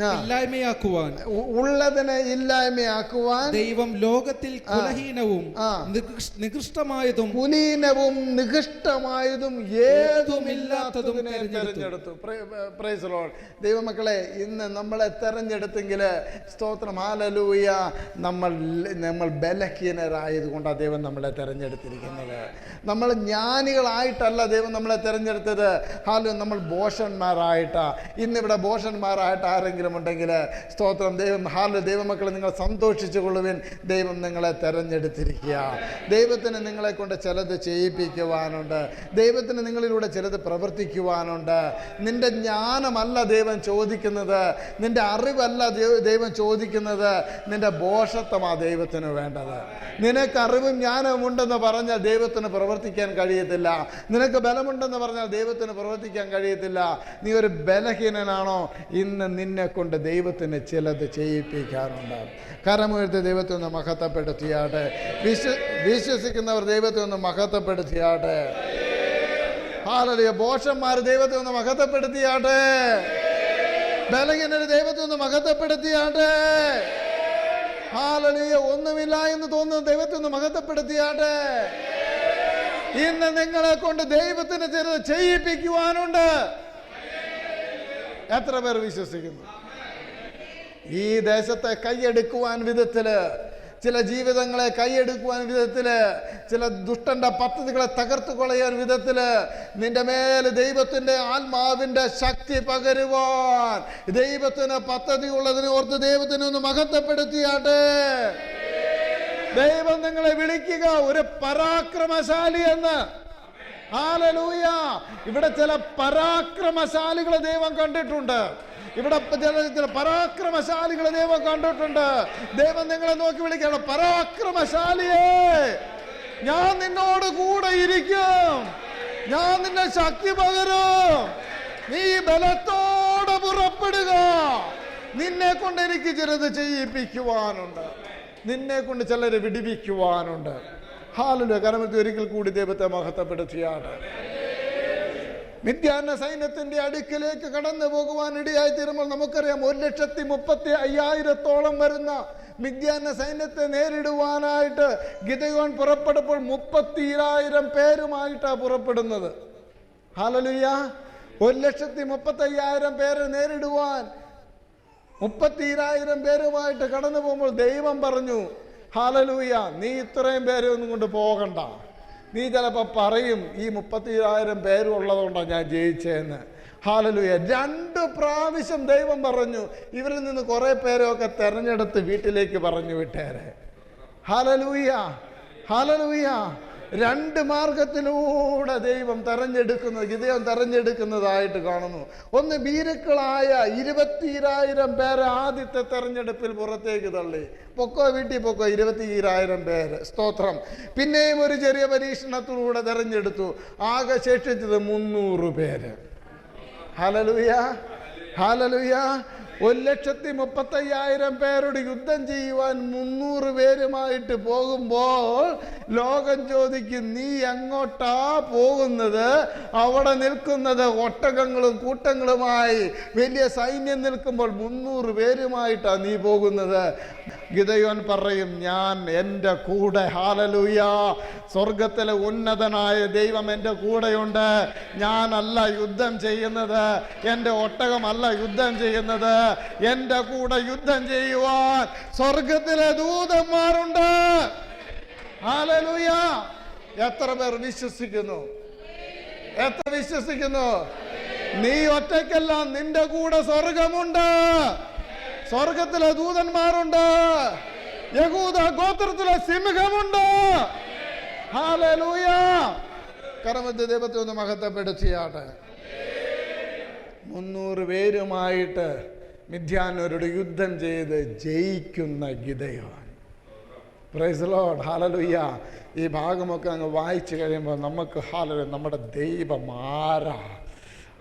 ഇല്ലായ്മയാക്കുവാൻ ഉള്ളതിനെ ഇല്ലായ്മയാക്കുവാൻ ദൈവം ലോകത്തിൽ കുലഹീനവും നികൃഷ്ടമായതും കുലീനവും നികൃഷ്ടമായതും ഏതുമില്ലാത്തതും തെരഞ്ഞെടുത്തു. Price the Lord. ദൈവമക്കളെ, ഇന്ന് നമ്മളെ തെരഞ്ഞെടുത്തെങ്കിൽ സ്തോത്രം. ഹല്ലേലൂയ. നമ്മൾ ബലഹീനരായത് കൊണ്ടാണ് ദൈവം നമ്മളെ തെരഞ്ഞെടുത്തിരിക്കുന്നത്. നമ്മൾ ജ്ഞാനികളായിട്ടല്ല ദൈവം നമ്മളെ തെരഞ്ഞെടുത്തത്. നമ്മൾ ഭോഷന്മാരായിട്ടാ. ഇന്നിവിടെ ഭോഷന്മാരായിട്ട് ആരെങ്കിലും ഉണ്ടെങ്കിൽ സ്തോത്രം. ദൈവമക്കളെ, നിങ്ങൾ സന്തോഷിച്ചു കൊള്ളുവിൻ. ദൈവം നിങ്ങളെ തെരഞ്ഞെടുത്തിരിക്കുക. ദൈവത്തിന് നിങ്ങളെ കൊണ്ട് ചിലത് ചെയ്യിപ്പിക്കുവാനുണ്ട്. ദൈവത്തിന് നിങ്ങളിലൂടെ ചിലത് പ്രവർത്തിക്കുവാനുണ്ട്. നിന്റെ ജ്ഞാനമല്ല ദൈവം ചോദിക്കുന്നത്, നിന്റെ അറിവല്ല ദൈവം ചോദിക്കുന്നത്, നിന്റെ ഭോഷത്വമാണ് ദൈവത്തിന് വേണ്ടത്. നിനക്ക് അറിവും ജ്ഞാനവും ഉണ്ടെന്ന് പറഞ്ഞാൽ ദൈവത്തിന് പ്രവർത്തിക്കാൻ കഴിയത്തില്ല. നിനക്ക് ബലമുണ്ടെന്ന് പറഞ്ഞാൽ ദൈവത്തിന് പ്രവർത്തിക്കാൻ കഴിയത്തില്ല. നീ ഒരു ബലഹീനനാണോ? ഇന്ന് നിന്നെ കൊണ്ട് ദൈവത്തിന് ചിലത് ചെയ്യിപ്പിക്കാനുണ്ട്. കരമുയർത്തി ദൈവത്തെ ഒന്ന് മഹത്വപ്പെടുത്തിയാട്ടെ. വിശ്വസിക്കുന്നവർ ദൈവത്തെ ഒന്ന് മഹത്വപ്പെടുത്തിയാട്ടെ. ഹല്ലേലൂയ. ഭോഷന്മാർ ദൈവത്തെ ഒന്ന് മഹത്വപ്പെടുത്തിയാട്ടെ. ബലഹീനര് ദൈവത്തെ ഒന്ന് മഹത്വപ്പെടുത്തിയാട്ടെ. ഹല്ലേലൂയ. ഒന്നുമില്ല എന്ന് തോന്നുന്ന ദൈവത്തെ ഒന്ന് മഹത്വപ്പെടുത്തിയാട്ടെ. ഇന്ന് നിങ്ങളെ കൊണ്ട് ദൈവത്തിന് ചിലത് ചെയ്യിപ്പിക്കുവാനുണ്ട്. എത്ര പേർ വിശ്വസിക്കുന്നു? ഈ ദേശത്തെ കൈയെടുക്കുവാൻ വിധത്തില്, ചില ജീവിതങ്ങളെ കൈയെടുക്കുവാൻ വിധത്തില്, ചില ദുഷ്ടന്റെ പദ്ധതികളെ തകർത്തു കളയാൻ വിധത്തില് നിന്റെ മേൽ ദൈവത്തിന്റെ ആത്മാവിന്റെ ശക്തി പകരുവാൻ ദൈവത്തിന് പദ്ധതി ഉള്ളതിനെ ഓർത്ത് ദൈവത്തിന് ഒന്ന് മഹത്വപ്പെടുത്തിയാട്ടെ. ദൈവം നിങ്ങളെ വിളിക്കുക ഒരു പരാക്രമശാലി എന്ന്. ഹല്ലേലൂയ. ഇവിടെ ചില പരാക്രമശാലികളെ ദൈവം കണ്ടിട്ടുണ്ട്. ഇവിടെ ചില പരാക്രമശാലികളെ ദൈവം കണ്ടിട്ടുണ്ട്. ദൈവം നിങ്ങളെ നോക്കി വിളിക്കുകയാണ്, പരാക്രമശാലിയേ, ഞാൻ നിന്നോട് കൂടെ ഇരിക്കും, ഞാൻ നിന്നെ ശക്തി പകരും, നീ ബലത്തോടെ പുറപ്പെടുക. നിന്നെ കൊണ്ട് എനിക്ക് ചിലത് ചെയ്യിപ്പിക്കുവാനുണ്ട്, നിന്നെ കൊണ്ട് ചിലരെ വിടിവിക്കുവാനുണ്ട്. ഹല്ലേലൂയ. കരമത്തി ഒരിക്കൽ കൂടി ദൈവത്തെ മഹത്വപ്പെടുത്തിയാണ്. മിദ്യാന സൈന്യത്തിന്റെ അടുക്കിലേക്ക് കടന്നു പോകുവാൻ ഇടയായി തീരുമ്പോൾ നമുക്കറിയാം 1,35,000 വരുന്ന മിദ്യാന സൈന്യത്തെ നേരിടുവാനായിട്ട് ഗിദെയോൻ പുറപ്പെടുമ്പോൾ 30,000 പേരുമായിട്ടാണ് പുറപ്പെടുന്നത്. ഹല്ലേലൂയ. 1,35,000 പേരെ നേരിടുവാൻ 30,000 പേരുമായിട്ട് കടന്നു പോകുമ്പോൾ ദൈവം പറഞ്ഞു, ഹല്ലേലൂയ, നീ ഇത്രയും പേരെ ഒന്നും കൊണ്ട് പോകണ്ട. നീ ചിലപ്പോൾ പറയും ഈ 30,000 പേരും ഉള്ളതുകൊണ്ടാണ് ഞാൻ ജയിച്ചതെന്ന്. ഹല്ലേലൂയ. 2 പ്രാവശ്യം ദൈവം പറഞ്ഞു, ഇവരിൽ നിന്ന് കുറേ പേരൊക്കെ തെരഞ്ഞെടുത്ത് വീട്ടിലേക്ക് പറഞ്ഞു വിട്ടേരെ. ഹല്ലേലൂയ. ഹല്ലേലൂയ. 2 മാർഗത്തിലൂടെ ദൈവം ഗിദെയോൻ തെരഞ്ഞെടുക്കുന്നതായിട്ട് കാണുന്നു. ഒന്ന്, ഭീരുക്കളായ 20,000 പേരെ ആദ്യത്തെ തെരഞ്ഞെടുപ്പിൽ പുറത്തേക്ക് തള്ളി. പൊക്കോ, വീട്ടിൽ പൊക്കോ, 20,000 പേര്. സ്തോത്രം. പിന്നെയും ഒരു ചെറിയ പരീക്ഷണത്തിലൂടെ തെരഞ്ഞെടുത്തു. ആകെ ശേഷിച്ചത് 300 പേര്. ഹല്ലേലൂയ. ഹല്ലേലൂയ. 1,35,000 പേരോട് യുദ്ധം ചെയ്യുവാൻ 300 പേരുമായിട്ട് പോകുമ്പോൾ ലോകം ചോദിക്കും, നീ എങ്ങോട്ടാ പോകുന്നത്? അവിടെ നിൽക്കുന്നത് ഒട്ടകങ്ങളും കൂട്ടങ്ങളുമായി വലിയ സൈന്യം നിൽക്കുമ്പോൾ 300 പേരുമായിട്ടാ നീ പോകുന്നത്. ഗിദെയോൻ പറയും, ഞാൻ എൻ്റെ കൂടെ, ഹല്ലേലൂയ, സ്വർഗത്തിലെ ഉന്നതനായ ദൈവം എൻ്റെ കൂടെയുണ്ട്. ഞാനല്ല യുദ്ധം ചെയ്യുന്നത്, എൻ്റെ ഒട്ടകമല്ല യുദ്ധം ചെയ്യുന്നത്, എൻ്റെ കൂടെ യുദ്ധം ചെയ്യുവാൻ സ്വർഗത്തിലെ ദൂതന്മാരുണ്ട്. ഹല്ലേലൂയ. എത്ര പേർ വിശ്വസിക്കുന്നു? എത്ര വിശ്വസിക്കുന്നു? നീ ഒറ്റയ്ക്കല്ല, നിന്റെ കൂടെ സ്വർഗമുണ്ട്, സ്വർഗത്തിലെ ദൂതന്മാരുണ്ട്, യഹൂദ ഗോത്രത്തിലെ സിംഹമുണ്ട്. ഹല്ലേലൂയ. കർമ്മത്തെ ദൈവത്തെ ഒന്ന് മഹത്വപ്പെടുത്തിയാട്ടെ. 300 പേരുമായിട്ട് മിദ്യാന്യരോട് യുദ്ധം ചെയ്ത് ജയിക്കുന്ന Gideon. Price the Lord. Hallelujah. ഈ ഭാഗമൊക്കെ അങ്ങ് വായിച്ചു കഴിയുമ്പോൾ നമുക്ക് ഹല്ലേലൂയ, നമ്മുടെ ദൈവം ആരാ,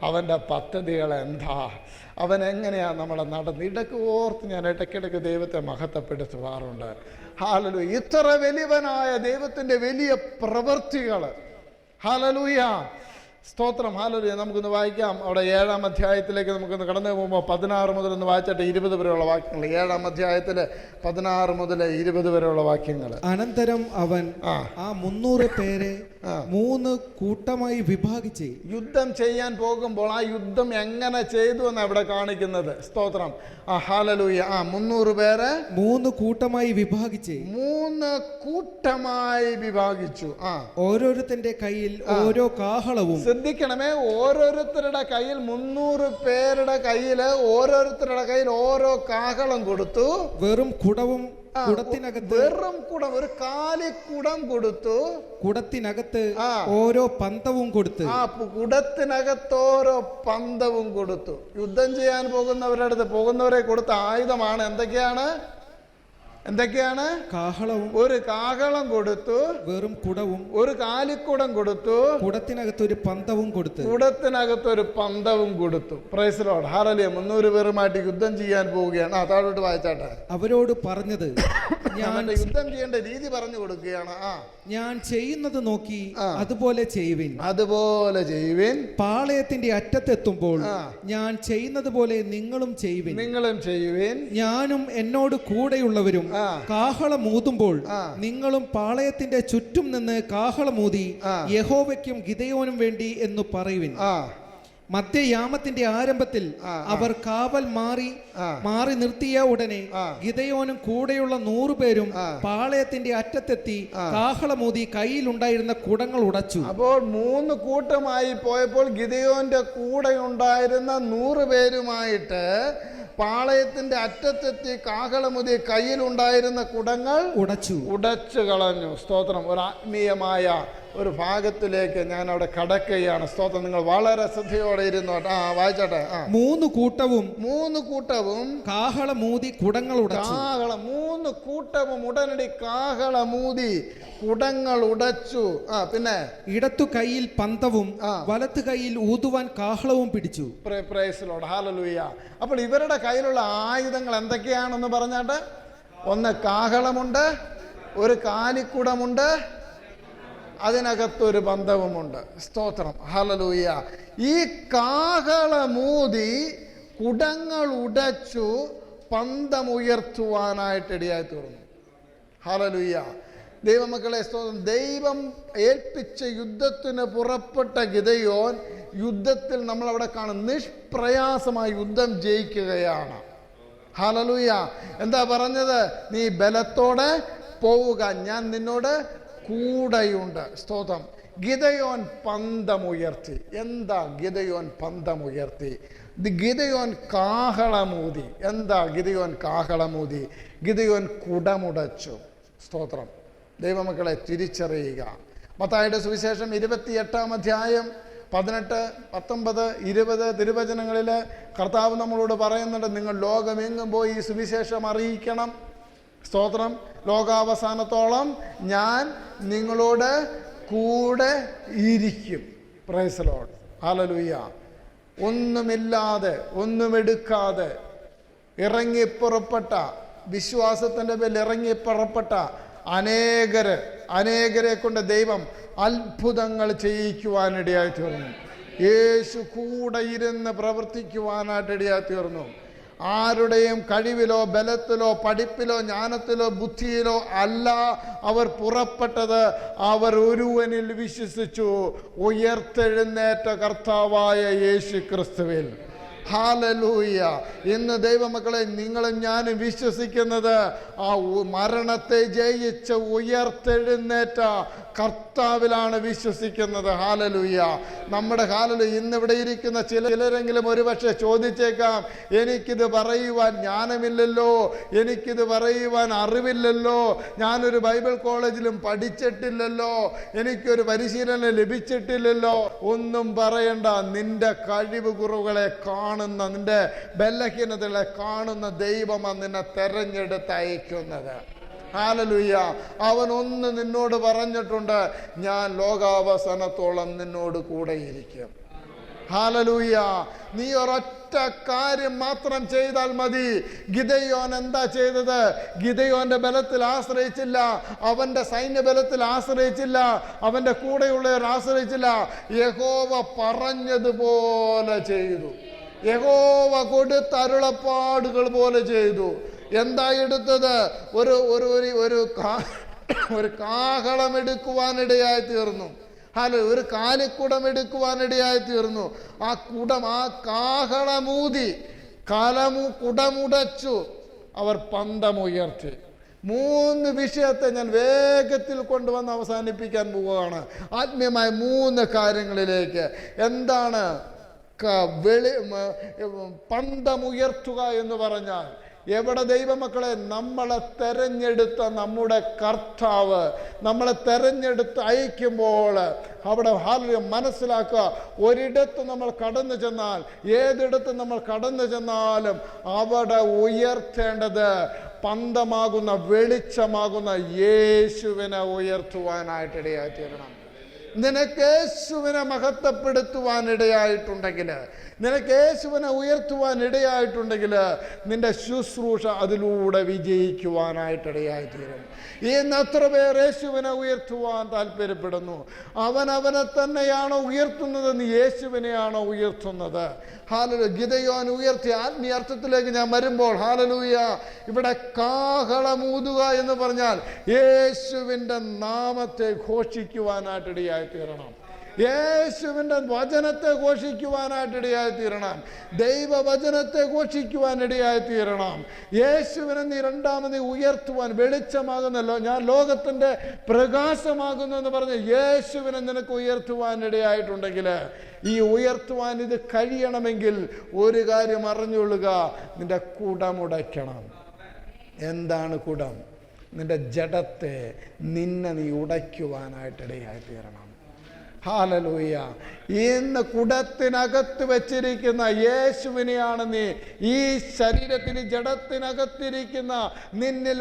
അവൻ്റെ പദ്ധതികൾ എന്താ, അവൻ എങ്ങനെയാണ് നമ്മളെ നടന്ന്. ഇടയ്ക്ക് ഓർത്ത് ഞാൻ ഇടയ്ക്കിടയ്ക്ക് ദൈവത്തെ മഹത്വപ്പെടുത്തുവാറുണ്ട്. ഹല്ലേലൂയ. ഇത്ര വലിയവനായ ദൈവത്തിൻ്റെ വലിയ പ്രവൃത്തികൾ. ഹല്ലേലൂയ. സ്തോത്രം. ഹല്ലേലൂയ. നമുക്കൊന്ന് വായിക്കാം. അവിടെ 7-ാം അധ്യായത്തിലേക്ക് നമുക്കൊന്ന് കടന്നു പോകുമ്പോൾ 16 മുതൽ ഒന്ന് വായിച്ചിട്ട് 20 വരെയുള്ള വാക്യങ്ങൾ. 7-ാം അധ്യായത്തിൽ 16 മുതൽ 20 വരെയുള്ള വാക്യങ്ങൾ. അനന്തരം അവൻ ആ 300 പേരെ 3 കൂട്ടമായി വിഭാഗിച്ച് യുദ്ധം ചെയ്യാൻ പോകുമ്പോൾ ആ യുദ്ധം എങ്ങനെ ചെയ്തു എന്ന് അവിടെ കാണിക്കുന്നത്. സ്തോത്രം. ഹല്ലേലൂയ. 300 പേരെ 3 കൂട്ടമായി വിഭാഗിച്ച് 3 കൂട്ടമായി വിഭാഗിച്ചു. ഓരോരുത്തന്റെ കയ്യിൽ ഓരോ കാഹളവും. ശ്രദ്ധിക്കണമേ, ഓരോരുത്തരുടെ കയ്യിൽ 300 പേരുടെ കയ്യിൽ ഓരോരുത്തരുടെ കയ്യിൽ ഓരോ കാഹളം കൊടുത്തു. വെറും കുടവും കുടത്തിനകത്ത്, വെറും കുടം, ഒരു കാലിക്കുടം കൊടുത്തു. കുടത്തിനകത്ത് ഓരോ പന്തവും കൊടുത്ത്. കുടത്തിനകത്ത് ഓരോ പന്തവും കൊടുത്തു. യുദ്ധം ചെയ്യാൻ പോകുന്നവരെ കൊടുത്ത ആയുധമാണ് എന്തൊക്കെയാണ്? കാഹളവും, ഒരു കാഹളം കൊടുത്തു. വെറും കുടവും, ഒരു കാലിക്കുടം കൊടുത്തു. കുടത്തിനകത്ത് ഒരു പന്തവും കൊടുത്തു. കുടത്തിനകത്ത് ഒരു പന്തവും കൊടുത്തു. Price the Lord. ഹല്ലേലൂയ. 300 പേരുമായിട്ട് യുദ്ധം ചെയ്യാൻ പോവുകയാണ്. താഴോട്ട് വായിച്ചാട്ടെ. അവരോട് പറഞ്ഞത്, ഞാൻ യുദ്ധം ചെയ്യേണ്ട രീതി പറഞ്ഞു കൊടുക്കുകയാണ്. ഞാൻ ചെയ്യുന്നത് നോക്കി അതുപോലെ ചെയ്യുവിൻ. അതുപോലെ ചെയ്യുവിൻ. പാളയത്തിന്റെ അറ്റത്തെത്തുമ്പോൾ ഞാൻ ചെയ്യുന്നത് പോലെ നിങ്ങളും ചെയ്യുവിൻ. ഞാനും എന്നോട് കൂടെയുള്ളവരും കാഹളമൂതുമ്പോൾ നിങ്ങളും പാളയത്തിന്റെ ചുറ്റും നിന്ന് കാഹളമൂതി യഹോവയ്ക്കും ഗിദെയോനും വേണ്ടി എന്ന് പറയുവിൻ. മധ്യയാമത്തിന്റെ ആരംഭത്തിൽ അവർ കാവൽ മാറി നിർത്തിയ ഉടനെ ഗിദെയോനും കൂടെയുള്ള 100 പേരും പാളയത്തിന്റെ അറ്റത്തെത്തി കാഹളമൂതി കയ്യിലുണ്ടായിരുന്ന കുടങ്ങൾ ഉടച്ചു. അപ്പോൾ 3 കൂട്ടമായി പോയപ്പോൾ ഗിദെയോന്റെ കൂടെ ഉണ്ടായിരുന്ന 100 പേരുമായിട്ട് പാളയത്തിന്റെ അറ്റത്തെത്തി കാഹളമുതി കയ്യിലുണ്ടായിരുന്ന കുടങ്ങൾ ഉടച്ചു കളഞ്ഞു. സ്തോത്രം. ഒരു ആത്മീയമായ ഒരു ഭാഗത്തിലേക്ക് ഞാൻ അവിടെ കടക്കുകയാണ്. സ്തോത്രം. നിങ്ങൾ വളരെ ശ്രദ്ധയോടെ ഇരുന്നോട്ടെ. വായിച്ചോട്ടെ. 3 കൂട്ടവും കാഹളമൂതി കുടങ്ങൾ ഉടച്ചു. 3 കൂട്ടവും ഉടനടി കാഹളമൂതി കുടങ്ങൾ ഉടച്ചു. പിന്നെ ഇടത്തു കൈയിൽ പന്തവും വലത്തു കൈയിൽ ഊതുവാൻ കാഹളവും പിടിച്ചു. Price the Lord. ഹല്ലേലൂയ. അപ്പോൾ ഇവരുടെ കയ്യിലുള്ള ആയുധങ്ങൾ എന്തൊക്കെയാണെന്ന് പറഞ്ഞാട്ട്, ഒന്ന് കാഹളമുണ്ട്, ഒരു കാലിക്കുടമുണ്ട്, അതിനകത്തൊരു ബന്ധവുമുണ്ട്. സ്തോത്രം. ഹല്ലേലൂയ. ഈ കാഹളമൂതി കുടങ്ങൾ ഉടച്ചു പന്തമുയർത്തുവാനായിട്ട് ഇടയായി തീർന്നു. ഹല്ലേലൂയ. ദൈവമക്കളെ, സ്തോത്രം. ദൈവം ഏൽപ്പിച്ച യുദ്ധത്തിന് പുറപ്പെട്ട ഗിദെയോൻ യുദ്ധത്തിൽ നമ്മളവിടെ കാണും നിഷ്പ്രയാസമായി യുദ്ധം ജയിക്കുകയാണ്. ഹല്ലേലൂയ. എന്താ പറഞ്ഞത്? നീ ബലത്തോടെ പോവുക, ഞാൻ നിന്നോട് കൂടെയുണ്ട്. സ്തോത്രം. ഗിദെയോൻ പന്തമുയർത്തി. എന്താ ഗിദെയോൻ പന്തമുയർത്തി? ഗിദെയോൻ കാഹളമൂതി. എന്താ ഗിദെയോൻ കാഹളമൂതി? ഗിദെയോൻ കുടമുടച്ചു. സ്തോത്രം. ദൈവമക്കളെ, തിരിച്ചറിയുക. മത്തായിയുടെ സുവിശേഷം 28-ാം അധ്യായം 18, 19, 20 തിരുവചനങ്ങളിൽ കർത്താവ് നമ്മളോട് പറയുന്നുണ്ട്, നിങ്ങൾ ലോകമെങ്ങും പോയി ഈ സുവിശേഷം അറിയിക്കണം. സ്തോത്രം. ലോകാവസാനത്തോളം ഞാൻ നിങ്ങളോട് കൂടെ ഇരിക്കും. Price the Lord. ഹല്ലേലൂയ. ഒന്നുമില്ലാതെ, ഒന്നുമെടുക്കാതെ, ഇറങ്ങിപ്പുറപ്പെട്ട, വിശ്വാസത്തിൻ്റെ പേരിൽ ഇറങ്ങിപ്പുറപ്പെട്ട അനേകരെ കൊണ്ട് ദൈവം അത്ഭുതങ്ങൾ ചെയ്യിക്കുവാനിടയായി തീർന്നു. യേശു കൂടെ ഇരുന്ന് പ്രവർത്തിക്കുവാനായിട്ട് ഇടയായി തീർന്നു. ആരുടെയും കഴിവിലോ ബലത്തിലോ പഠിപ്പിലോ ജ്ഞാനത്തിലോ ബുദ്ധിയിലോ അല്ല അവർ പുറപ്പെട്ടത്. അവർ ഒരുവനിൽ വിശ്വസിച്ചു, ഉയർത്തെഴുന്നേറ്റ കർത്താവായ യേശു ക്രിസ്തുവിൽ. ഹല്ലേലൂയ. ഇന്ന് ദൈവമക്കളെ, നിങ്ങളും ഞാനും വിശ്വസിക്കുന്നത് ആ മരണത്തെ ജയിച്ച് ഉയർത്തെഴുന്നേറ്റ കർത്താവിലാണ് വിശ്വസിക്കുന്നത്. ഹല്ലേലൂയ. നമ്മുടെ ഇന്നിവിടെ ഇരിക്കുന്ന ചിലരെങ്കിലും ഒരുപക്ഷെ ചോദിച്ചേക്കാം, എനിക്കിത് പറയുവാൻ ജ്ഞാനമില്ലല്ലോ, എനിക്കിത് പറയുവാൻ അറിവില്ലല്ലോ, ഞാനൊരു ബൈബിൾ കോളേജിലും പഠിച്ചിട്ടില്ലല്ലോ, എനിക്കൊരു പരിശീലനം ലഭിച്ചിട്ടില്ലല്ലോ. ഒന്നും പറയണ്ട. നിന്റെ കഴിവ് കുറവുകളെ കാണുന്ന, നിന്റെ ബലഹീനതകളെ കാണുന്ന ദൈവമാണ് നിന്നെ തെരഞ്ഞെടുത്ത് അയക്കുന്നത്. ഹല്ലേലൂയ. അവൻ ഒന്ന് നിന്നോട് പറഞ്ഞിട്ടുണ്ട്, ഞാൻ ലോകാവസാനത്തോളം നിന്നോട് കൂടെ ഇരിക്കും. ഹല്ലേലൂയ. നീ ഒരൊറ്റ കാര്യം മാത്രം ചെയ്താൽ മതി. ഗിദെയോൻ എന്താ ചെയ്തത്? ഗിദെയോന്റെ ബലത്തിൽ ആശ്രയിച്ചില്ല, അവന്റെ സൈന്യബലത്തിൽ ആശ്രയിച്ചില്ല, അവന്റെ കൂടെയുള്ളവർ ആശ്രയിച്ചില്ല. യഹോവ പറഞ്ഞതുപോലെ ചെയ്തു. യഹോവ കൊടുത്ത അരുളപ്പാടുകൾ പോലെ ചെയ്തു. എന്താ എടുത്തത്? ഒരു കാഹളം എടുക്കുവാനിടയായി തീർന്നു. ഒരു കാലിക്കുടം എടുക്കുവാനിടയായി തീർന്നു. ആ കാഹളമൂതി കുടമുടച്ചു അവർ പന്തമുയർത്തി. 3 വിഷയത്തെ ഞാൻ വേഗത്തിൽ കൊണ്ടുവന്ന് അവസാനിപ്പിക്കാൻ പോവുകയാണ്. ആത്മീയമായ 3 കാര്യങ്ങളിലേക്ക്. എന്താണ് പന്തമുയർത്തുക എന്ന് പറഞ്ഞാൽ? എവിടെ ദൈവമക്കളെ, നമ്മളെ തെരഞ്ഞെടുത്ത നമ്മുടെ കർത്താവ് നമ്മളെ തെരഞ്ഞെടുത്ത് അയക്കുമ്പോൾ അവിടെ മനസ്സിലാക്കുക, ഒരിടത്ത് നമ്മൾ കടന്നു ചെന്നാൽ, ഏതിടത്ത് നമ്മൾ കടന്നു ചെന്നാലും അവിടെ ഉയർത്തേണ്ടത് പന്തമാകുന്ന, വെളിച്ചമാകുന്ന യേശുവിനെ ഉയർത്തുവാനായിട്ടിടയായി തീരണം. നിനക്ക് യേശുവിനെ മഹത്വപ്പെടുത്തുവാൻ ഇടയായിട്ടുണ്ടെങ്കിൽ, നിനക്ക് യേശുവിനെ ഉയർത്തുവാൻ ഇടയായിട്ടുണ്ടെങ്കിൽ, നിന്റെ ശുശ്രൂഷ അതിലൂടെ വിജയിക്കുവാനായിട്ടിടയായി തീരും. ഇന്ന് എത്ര പേർ യേശുവിനെ ഉയർത്തുവാൻ താല്പര്യപ്പെടുന്നു? അവനെ തന്നെയാണോ ഉയർത്തുന്നത്? നീ യേശുവിനെയാണോ ഉയർത്തുന്നത്? ഹല്ലേലൂയ. ഗിദെയോൻ ഉയർത്തിയ ആത്മീയ അർത്ഥത്തിലേക്ക് ഞാൻ വരുമ്പോൾ, ഹല്ലേലൂയ, ഇവിടെ കാഹളമൂതുക എന്ന് പറഞ്ഞാൽ യേശുവിൻ്റെ നാമത്തെ ഘോഷിക്കുവാനായിട്ടിടയായി തീരണം. യേശുവിൻ്റെ വചനത്തെ ഘോഷിക്കുവാനായിട്ടിടയായി തീരണം. ദൈവവചനത്തെ ഘോഷിക്കുവാനിടയായി തീരണം. യേശുവിനെ നീ രണ്ടാമത് ഉയർത്തുവാൻ, വെളിച്ചമാകുന്നല്ലോ, ഞാൻ ലോകത്തിൻ്റെ പ്രകാശമാകുന്നു എന്ന് പറഞ്ഞ് യേശുവിനെ നിനക്ക് ഉയർത്തുവാനിടയായിട്ടുണ്ടെങ്കിൽ, ഈ ഉയർത്തുവാൻ ഇത് കഴിയണമെങ്കിൽ ഒരു കാര്യം അറിഞ്ഞുകൊള്ളുക, നിന്റെ കുടമുടയ്ക്കണം. എന്താണ് കുടം? നിന്റെ ജഡത്തെ, നിന്നെ നീ ഉടയ്ക്കുവാനായിട്ടിടയായി തീരണം. ഹല്ലേലൂയ. ഇന്ന് കുടത്തിനകത്ത് വെച്ചിരിക്കുന്ന യേശുവിനെയാണ് നീ, ഈ ശരീരത്തിന് ജഡത്തിനകത്തിരിക്കുന്ന, നിന്നിൽ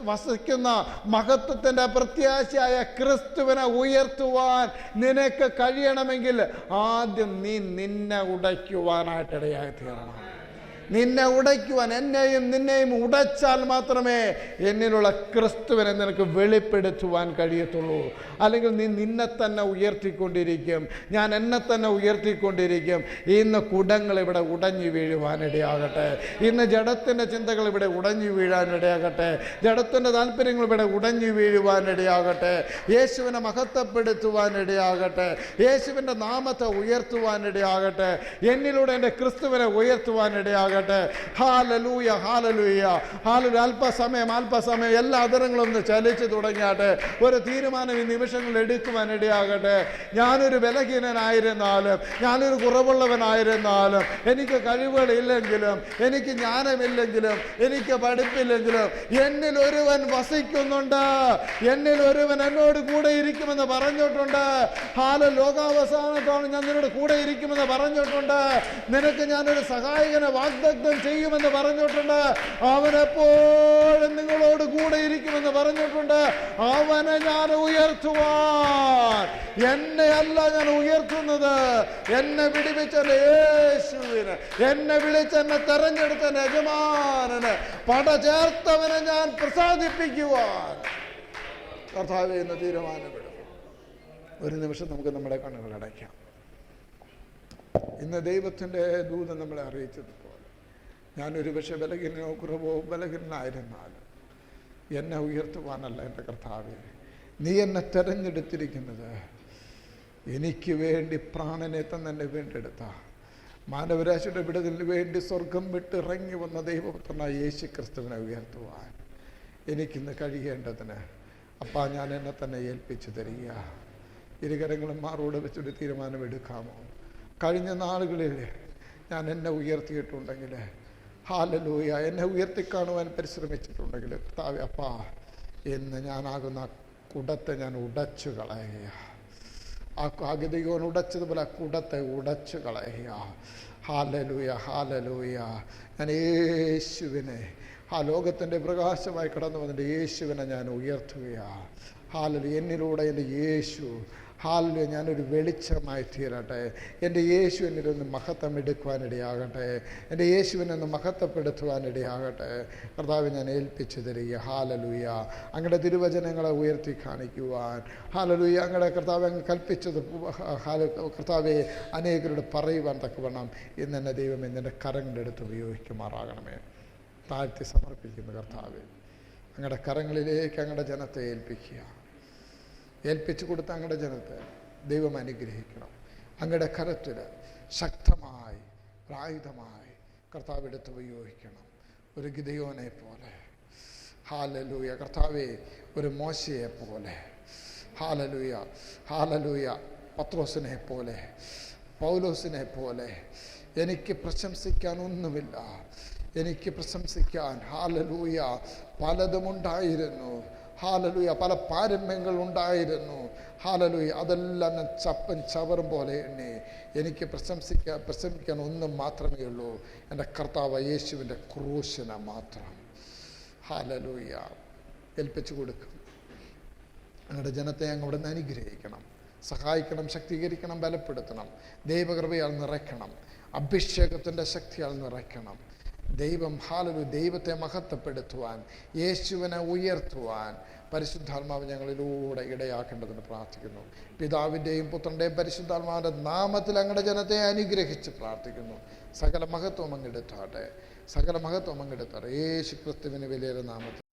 വസിക്കുന്ന മഹത്വത്തിൻ്റെ പ്രത്യാശയായ ക്രിസ്തുവിനെ ഉയർത്തുവാൻ നിനക്ക് കഴിയണമെങ്കിൽ ആദ്യം നീ നിന്നെ ഉടയ്ക്കുവാനായിട്ടിടയായി തീരണം. നിന്നെ ഉടയ്ക്കുവാൻ, എന്നെയും നിന്നെയും ഉടച്ചാൽ മാത്രമേ എന്നിലുള്ള ക്രിസ്തുവിനെ നിനക്ക് വെളിപ്പെടുത്തുവാൻ കഴിയത്തുള്ളൂ. അല്ലെങ്കിൽ നീ നിന്നെ തന്നെ ഉയർത്തിക്കൊണ്ടിരിക്കും, ഞാൻ എന്നെ തന്നെ ഉയർത്തിക്കൊണ്ടിരിക്കും. ഇന്ന് കുടങ്ങൾ ഇവിടെ ഉടഞ്ഞു വീഴുവാനിടയാകട്ടെ. ഇന്ന് ജഡത്തിൻ്റെ ചിന്തകൾ ഇവിടെ ഉടഞ്ഞു വീഴാനിടയാകട്ടെ. ജഡത്തിൻ്റെ താല്പര്യങ്ങൾ ഇവിടെ ഉടഞ്ഞു വീഴുവാനിടയാകട്ടെ. യേശുവിനെ മഹത്വപ്പെടുത്തുവാനിടയാകട്ടെ. യേശുവിൻ്റെ നാമത്തെ ഉയർത്തുവാനിടയാകട്ടെ. എന്നിലൂടെ എൻ്റെ ക്രിസ്തുവിനെ ഉയർത്തുവാനിടയാകട്ടെ. Hallelujah, hallelujah, hallelujah. അല്പസമയം എല്ലാ അതരങ്ങളും ഒന്ന് ചലിച്ചു തുടങ്ങിയാട്ടെ. ഒരു തീരുമാനം ഈ നിമിഷങ്ങളിൽ എടുക്കുവാനിടയാകട്ടെ. ഞാനൊരു ബലഹീനനായിരുന്നാലും, ഞാനൊരു കുറവുള്ളവനായിരുന്നാലും, എനിക്ക് കഴിവുകളില്ലെങ്കിലും, എനിക്ക് ജ്ഞാനമില്ലെങ്കിലും, എനിക്ക് പഠിപ്പില്ലെങ്കിലും, എന്നിൽ ഒരുവൻ വസിക്കുന്നുണ്ട്, എന്നിൽ ഒരുവൻ എന്നോട് കൂടെ ഇരിക്കുമെന്ന് പറഞ്ഞിട്ടുണ്ട്. ലോകാവസാനത്തോളം ഞാൻ നിന്നോട് കൂടെ ഇരിക്കുമെന്ന് പറഞ്ഞിട്ടുണ്ട്. നിനക്ക് ഞാനൊരു സഹായകനെ വാഗ്ദാനം വാഗ്ദത്തം ചെയ്യുമെന്ന് പറഞ്ഞിട്ടുണ്ട്. അവനെപ്പോഴും നിങ്ങളോട് കൂടെ ഇരിക്കുമെന്ന് പറഞ്ഞിട്ടുണ്ട്. അവനെ ഞാൻ ഉയർത്തുവാൻ, എന്നെ അല്ല ഞാൻ ഉയർത്തുന്നത്, എന്നെ വിടിവിച്ച യേശുവിന്, എന്നെ വിളിച്ച് എന്നെ തെരഞ്ഞെടുത്ത യജമാനന് പട ചേർത്തവനെ ഞാൻ പ്രസാദിപ്പിക്കുവാൻ കർത്താവേ എന്ന് തീരുമാനപ്പെടും. ഒരു നിമിഷം നമുക്ക് നമ്മുടെ കണ്ണുകൾ അടയ്ക്കാം. ഇന്ന് ദൈവത്തിൻ്റെ ദൂതൻ നമ്മളെ അറിയിച്ചതുപോലെ ഞാനൊരു പക്ഷേ ബലഹീനോ കുറവോ ബലഹീനായിരുന്നാലും എന്നെ ഉയർത്തുവാനല്ല എൻ്റെ കർത്താവേ, നീ എന്നെ തെരഞ്ഞെടുത്തിരിക്കുന്നത് എനിക്ക് വേണ്ടി പ്രാണനെ തന്നെ വീണ്ടെടുത്ത മാനവരാശിയുടെ വിടുതലിന് വേണ്ടി സ്വർഗം വിട്ട് ഇറങ്ങി വന്ന ദൈവപുത്രനായ യേശു ക്രിസ്തുവിനെ ഉയർത്തുവാൻ എനിക്കിന്ന് കഴിയേണ്ടതിന് അപ്പാ ഞാൻ എന്നെ തന്നെ ഏൽപ്പിച്ചു തരിക. ഇരുകരങ്ങളും മാറോട് വെച്ചൊരു തീരുമാനമെടുക്കാമോ? കഴിഞ്ഞ നാളുകളിൽ ഞാൻ എന്നെ ഉയർത്തിയിട്ടുണ്ടെങ്കിൽ, ഹല്ലേലൂയ, എന്നെ ഉയർത്തിക്കാണുവാൻ പരിശ്രമിച്ചിട്ടുണ്ടെങ്കിൽ കർത്താവേ അപ്പാ, എന്ന് ഞാനാകുന്ന കുടത്തെ ഞാൻ ഉടച്ചു കളയുക. ആ ഗിദെയോൻ ഉടച്ചതുപോലെ ആ കുടത്തെ ഉടച്ചു കളയുക. Hallelujah, hallelujah. ഞാൻ യേശുവിനെ, ആ ലോകത്തിൻ്റെ പ്രകാശമായി കടന്നു വന്നിട്ട് യേശുവിനെ ഞാൻ ഉയർത്തുകയാണ്. ഹല്ലേലൂയ. എന്നിലൂടെ എൻ്റെ യേശു, ഹല്ലേലൂയ, ഞാനൊരു വെളിച്ചമായി തീരട്ടെ. എൻ്റെ യേശു എന്നിലൊന്ന് മഹത്വം എടുക്കുവാനിടയാകട്ടെ. എൻ്റെ യേശുവിനൊന്ന് മഹത്വപ്പെടുത്തുവാനിടയാകട്ടെ. കർത്താവ് ഞാൻ ഏൽപ്പിച്ചു തരിക. ഹല്ലേലൂയ. അങ്ങയുടെ തിരുവചനങ്ങളെ ഉയർത്തി കാണിക്കുവാൻ, ഹല്ലേലൂയ, അങ്ങയുടെ കർത്താവ് അങ്ങ് കൽപ്പിച്ചത് കർത്താവെ അനേകരോട് പറയുവാൻ തക്കവണ്ണം ഇന്ന് എന്നെ ദൈവം എൻ്റെ കരങ്ങളെടുത്ത് ഉപയോഗിക്കുമാറാകണമേ. താഴ്ത്തി സമർപ്പിക്കുന്നു കർത്താവെ. അങ്ങയുടെ കരങ്ങളിലേക്ക് അങ്ങയുടെ ജനത്തെ ഏൽപ്പിക്കുക. ഏൽപ്പിച്ചു കൊടുത്ത അങ്ങയുടെ ജനത്തെ ദൈവം അനുഗ്രഹിക്കണം. അങ്ങയുടെ കരത്തിൽ ശക്തമായി ആയുധമായി കർത്താവ് എടുത്ത് ഉപയോഗിക്കണം. ഒരു ഗിദെയോനെ പോലെ, ഹല്ലേലൂയ, കർത്താവെ, ഒരു മോശയെ പോലെ, ഹല്ലേലൂയ, ഹല്ലേലൂയ, പത്രോസിനെ പോലെ, പൗലോസിനെ പോലെ. എനിക്ക് പ്രശംസിക്കാൻ ഒന്നുമില്ല, എനിക്ക് പ്രശംസിക്കാൻ, ഹല്ലേലൂയ, പലതുമുണ്ടായിരുന്നു. ഹല്ലേലൂയ, പല പാരമ്യങ്ങൾ ഉണ്ടായിരുന്നു. ഹല്ലേലൂയ, അതെല്ലാം ഞാൻ ചപ്പൻ ചവറും പോലെ എണ്ണി. എനിക്ക് പ്രശംസിക്കാൻ ഒന്നും മാത്രമേ ഉള്ളൂ, എൻ്റെ കർത്താവ് യേശുവിൻ്റെ ക്രൂശിനെ മാത്രം. ഹല്ലേലൂയ. ഏൽപ്പിച്ചു കൊടുക്കും. അങ്ങയുടെ ജനത്തെ അങ്ങ് അവിടെ നിന്ന് അനുഗ്രഹിക്കണം, സഹായിക്കണം, ശക്തീകരിക്കണം, ബലപ്പെടുത്തണം. ദൈവകൃപയാൽ നിറയ്ക്കണം, അഭിഷേകത്തിൻ്റെ ശക്തിയാൽ നിറയ്ക്കണം. ദൈവം, ഹല്ലേലൂയ, ദൈവത്തെ മഹത്വപ്പെടുത്തുവാൻ, യേശുവിനെ ഉയർത്തുവാൻ പരിശുദ്ധാത്മാവ് ഞങ്ങളിലൂടെ ഇടയാക്കേണ്ടതിന് പ്രാർത്ഥിക്കുന്നു. പിതാവിൻ്റെയും പുത്രൻ്റെയും പരിശുദ്ധാത്മാവിൻ്റെ നാമത്തിൽ അങ്ങയുടെ ജനത്തെ അനുഗ്രഹിച്ച് പ്രാർത്ഥിക്കുന്നു. സകല മഹത്വം അങ്ങെടുത്താട്ടെ, സകല മഹത്വം അങ്ങെടുത്താട്ടെ. യേശു ക്രിസ്തുവിന് വലിയൊരു നാമത്തിൽ.